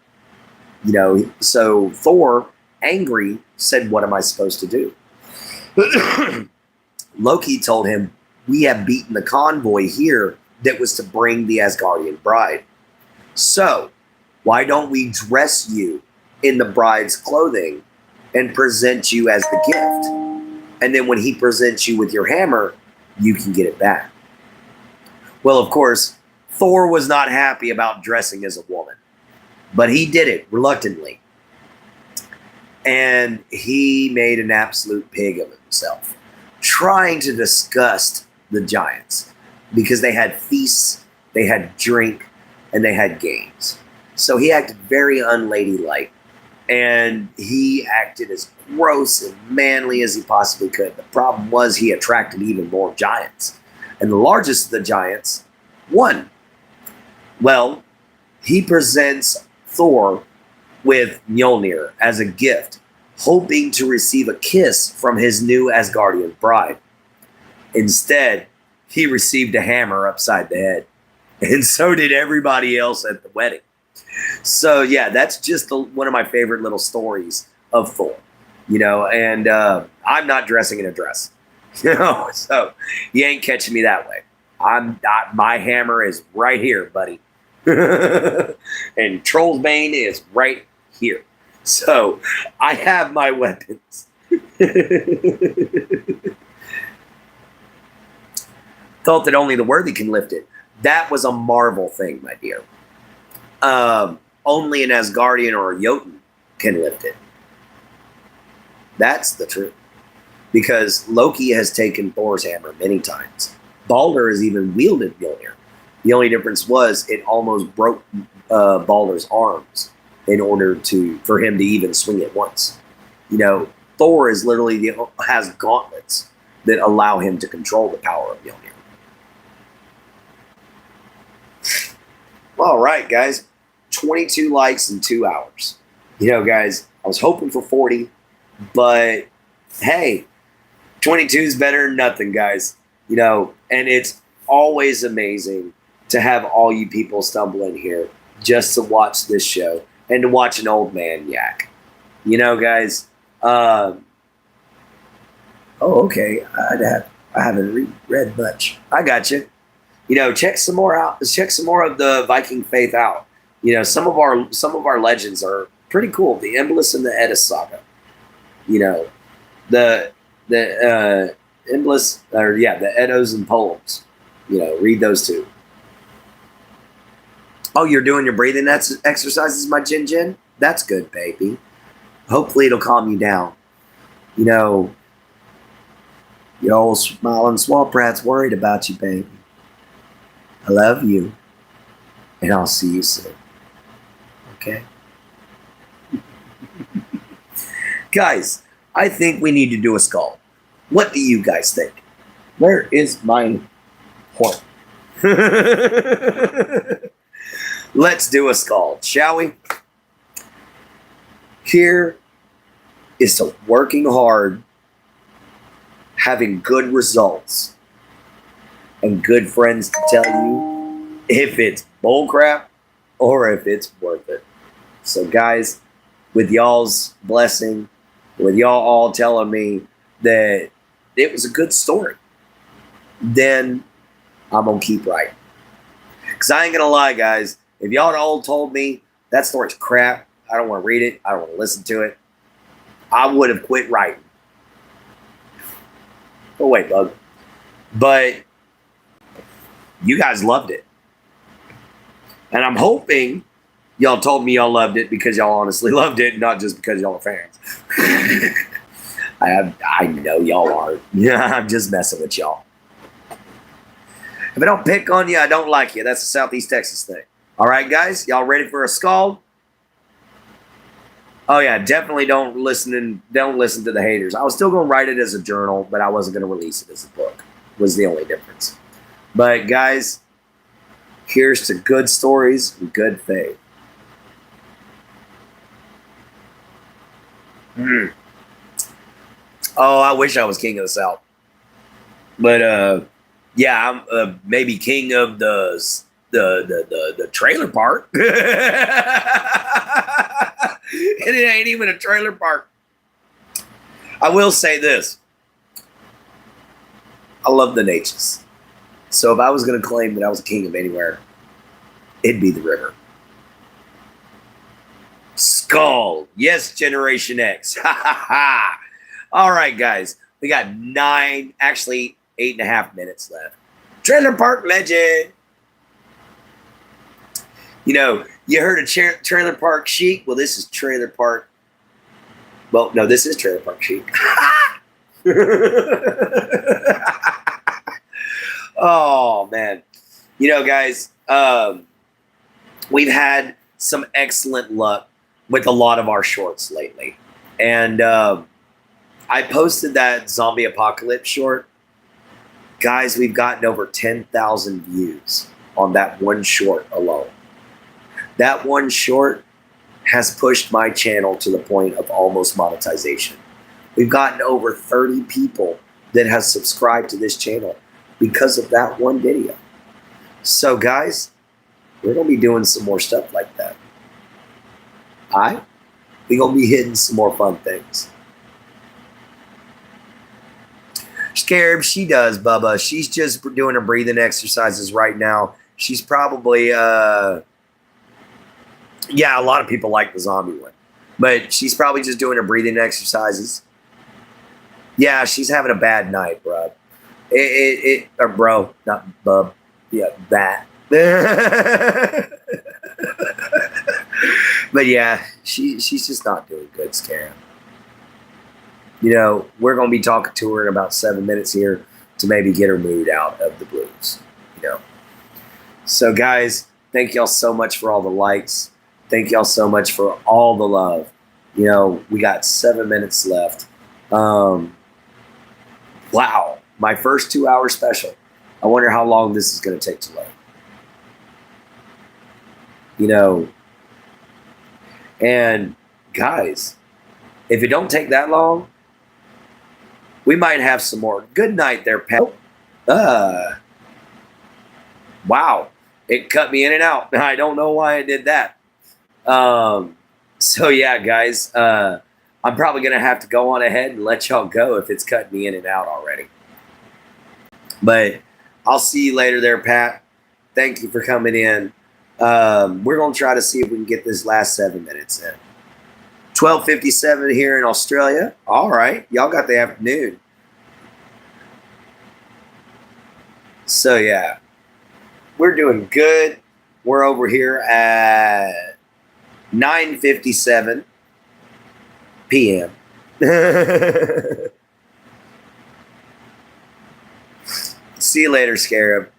So Thor, angry, said, what am I supposed to do? Loki told him, we have beaten the convoy here that was to bring the Asgardian bride. So why don't we dress you in the bride's clothing and present you as the gift? And then when he presents you with your hammer, you can get it back. Well, of course, Thor was not happy about dressing as a woman, but he did it reluctantly. And he made an absolute pig of himself, trying to disgust the giants because they had feasts, they had drink, and they had games. So he acted very unladylike, and he acted as gross and manly as he possibly could. The problem was he attracted even more giants, and the largest of the giants won. Well, he presents Thor with Mjolnir as a gift, hoping to receive a kiss from his new Asgardian bride. Instead, he received a hammer upside the head, and so did everybody else at the wedding. So yeah, that's just one of my favorite little stories of Thor, and I'm not dressing in a dress, so you ain't catching me that way. My hammer is right here, buddy. And Troll's Bane is right here. So I have my weapons. Thought that only the worthy can lift it. That was a Marvel thing, my dear. Only an Asgardian or a Jotun can lift it. That's the truth. Because Loki has taken Thor's hammer many times. Balder has even wielded Mjolnir. The only difference was it almost broke Balder's arms in order for him to even swing it once. Thor is literally has gauntlets that allow him to control the power of Mjolnir. All right, guys. 22 likes in 2 hours. Guys, I was hoping for 40, but hey, 22 is better than nothing, guys. And it's always amazing to have all you people stumble in here just to watch this show and to watch an old man yak. Guys. Oh, okay. I haven't read much. I got you. Check some more out. Check some more of the Viking faith out. Some of our legends are pretty cool. The Emblis and the Edis saga. The Emblis, the Eddos and poems. Read those two. Oh, you're doing your breathing exercises, my Jin? That's good, baby. Hopefully it'll calm you down. Your old smiling swamp rat's worried about you, baby. I love you, and I'll see you soon. Okay? Guys, I think we need to do a skull. What do you guys think? Where is my horn? Let's do a skull, shall we? Here is to working hard, having good results, and good friends to tell you if it's bullcrap or if it's worth it. So guys, with y'all's blessing, with y'all all telling me that it was a good story, then I'm going to keep writing. Because I ain't going to lie, guys. If y'all all told me that story's crap, I don't want to read it, I don't want to listen to it, I would have quit writing. Oh, wait, bug. But you guys loved it. And I'm hoping y'all told me y'all loved it because y'all honestly loved it, not just because y'all are fans. I know y'all are. Yeah, I'm just messing with y'all. If I don't pick on you, I don't like you. That's a Southeast Texas thing. All right, guys, y'all ready for a skull? Oh yeah, definitely don't listen to the haters. I was still going to write it as a journal, but I wasn't going to release it as a book. Was the only difference. But guys, here's to good stories and good faith. Mm. Oh, I wish I was king of the South. But yeah, I'm maybe king of the trailer park. And it ain't even a trailer park. I will say this. I love the Natchez. So if I was going to claim that I was a king of anywhere, it'd be the river. Skull. Yes, Generation X. Ha ha ha. All right, guys. We got 8.5 minutes left. Trailer Park Legend. You know, you heard of Trailer Park Chic? Well, this is Trailer Park. Well, no, this is Trailer Park Chic. Oh, man. You know, guys, we've had some excellent luck with a lot of our shorts lately. And I posted that zombie apocalypse short. Guys, we've gotten over 10,000 views on that one short alone. That one short has pushed my channel to the point of almost monetization. We've gotten over 30 people that have subscribed to this channel because of that one video. So guys, we're going to be doing some more stuff like that. All right? We're going to be hitting some more fun things. Scarab, she does, Bubba. She's just doing her breathing exercises right now. She's probably, yeah, a lot of people like the zombie one. But she's probably just doing her breathing exercises. Yeah, she's having a bad night, bro. Or bro, not bub. Yeah, that. But yeah, she's just not doing good, Scarab. You know, we're going to be talking to her in about 7 minutes here to maybe get her mood out of the blues, you know. So, guys, thank y'all so much for all the likes. Thank y'all so much for all the love. You know, we got 7 minutes left. Wow, my first 2-hour special. I wonder how long this is going to take to load. You know, and guys, if it don't take that long, we might have some more. Good night there, Pat. Wow. It cut me in and out. I don't know why I did that. So yeah, guys, I'm probably going to have to go on ahead and let y'all go if it's cutting me in and out already. But I'll see you later there, Pat. Thank you for coming in. We're going to try to see if we can get this last 7 minutes in. 12:57 here in Australia. All right. Y'all got the afternoon. So, yeah. We're doing good. We're over here at 9:57 p.m. See you later, Scarab.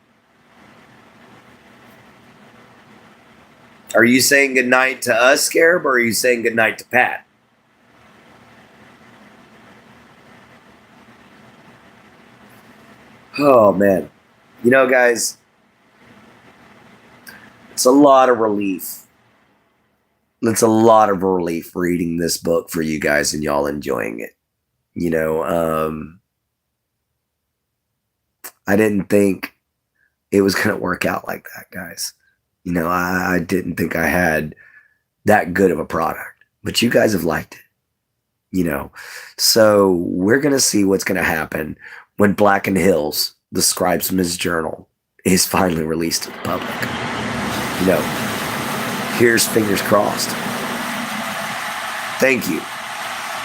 Are you saying goodnight to us, Scarab, or are you saying goodnight to Pat? Oh, man. You know, guys, it's a lot of relief. It's a lot of relief reading this book for you guys and y'all enjoying it. You know, I didn't think it was going to work out like that, guys. You know, I didn't think I had that good of a product, but you guys have liked it, you know. So we're going to see what's going to happen when Black and Hills, the Scribesman's Journal, is finally released to the public. You know, here's fingers crossed. Thank you.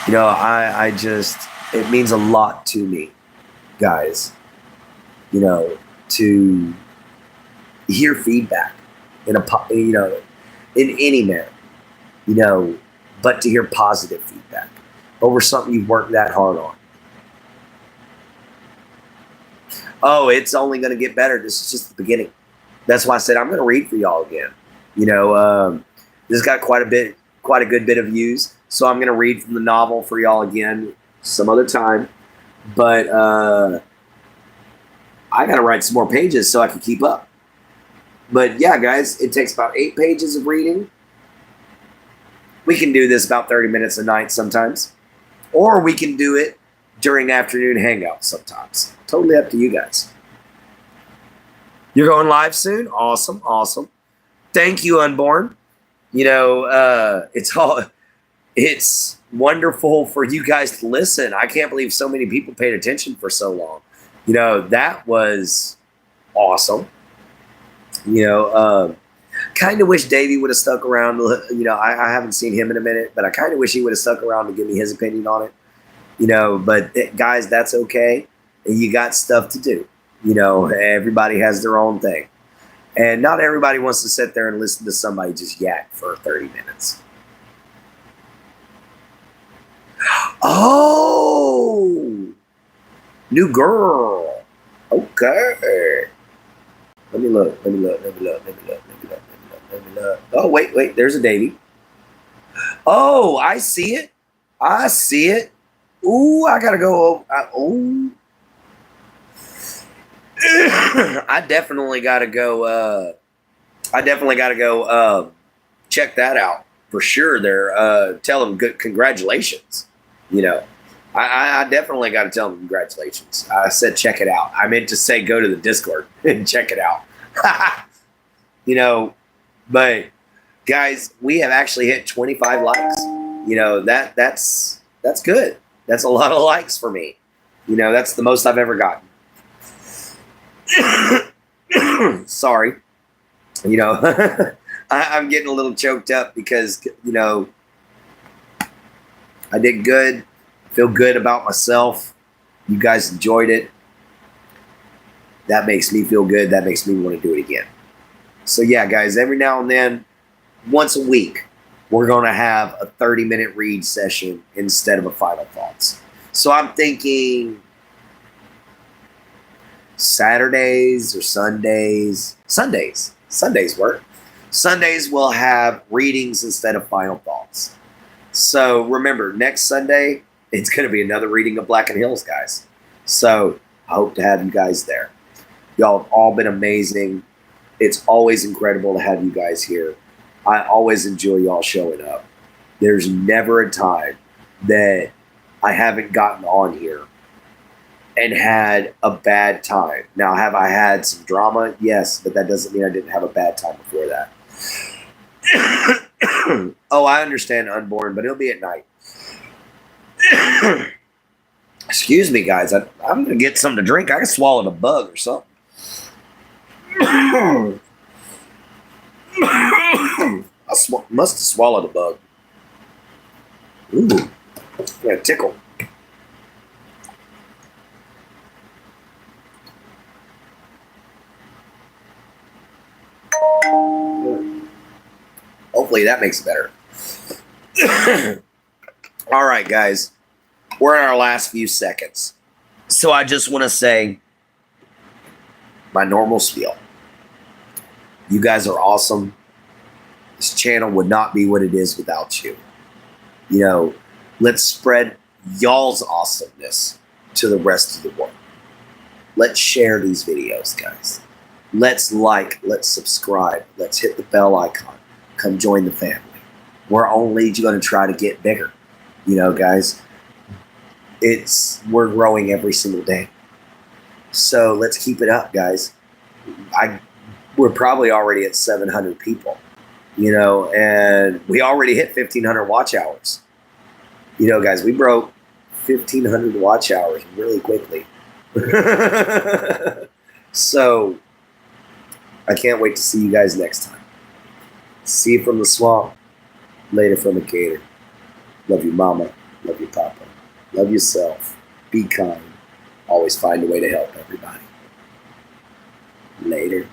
You know, I just, it means a lot to me, guys, you know, to hear feedback in a, you know, in any manner, you know, but to hear positive feedback over something you've worked that hard on. Oh, it's only going to get better. This is just the beginning. That's why I said I'm going to read for y'all again. You know, this got quite a good bit of views. So I'm going to read from the novel for y'all again some other time. But I got to write some more pages so I can keep up. But yeah, guys, it takes about 8 pages of reading. We can do this about 30 minutes a night sometimes. Or we can do it during afternoon hangouts sometimes. Totally up to you guys. You're going live soon? Awesome, awesome. Thank you, Unborn. You know, it's wonderful for you guys to listen. I can't believe so many people paid attention for so long. You know, that was awesome. You know, kind of wish Davey would have stuck around. You know, I haven't seen him in a minute, but I kind of wish he would have stuck around to give me his opinion on it. You know, but guys, that's okay. You got stuff to do. You know, everybody has their own thing. And not everybody wants to sit there and listen to somebody just yak for 30 minutes. Oh, new girl. Okay. Let me look. Oh, wait. There's a Davy. Oh, I see it. Ooh, I gotta go. I definitely gotta go. Check that out for sure. There. Tell them good congratulations. You know, I definitely got to tell them congratulations. I said check it out. I meant to say go to the Discord and check it out. You know, but guys, we have actually hit 25 likes. You know, that's good. That's a lot of likes for me. You know, that's the most I've ever gotten. Sorry. You know, I'm getting a little choked up because, you know, I did good. I feel good about myself. You guys enjoyed it. That makes me feel good. That makes me want to do it again. So yeah, guys, every now and then, once a week, we're going to have a 30-minute read session instead of a final thoughts. So I'm thinking Saturdays or Sundays. Sundays work. Sundays we'll have readings instead of final thoughts. So remember, next Sunday, it's going to be another reading of Black and Hills, guys. So I hope to have you guys there. Y'all have all been amazing. It's always incredible to have you guys here. I always enjoy y'all showing up. There's never a time that I haven't gotten on here and had a bad time. Now, have I had some drama? Yes, but that doesn't mean I didn't have a bad time before that. Oh, I understand Unborn, but it'll be at night. Excuse me, guys. I'm going to get something to drink. I can swallow a bug or something. I must have swallowed a bug. Ooh, yeah, tickle. Hopefully that makes it better. All right, guys. We're in our last few seconds. So I just want to say my normal spiel. You guys are awesome. This channel would not be what it is without you. You know, let's spread y'all's awesomeness to the rest of the world. Let's share these videos, guys. Let's like, let's subscribe. Let's hit the bell icon. Come join the family. We're only going to try to get bigger. You know, guys, we're growing every single day. So let's keep it up, guys. We're probably already at 700 people, you know, and we already hit 1,500 watch hours. You know, guys, we broke 1,500 watch hours really quickly. So I can't wait to see you guys next time. See you from the swamp, later from the gator. Love you, mama. Love you, papa. Love yourself. Be kind. Always find a way to help everybody. Later.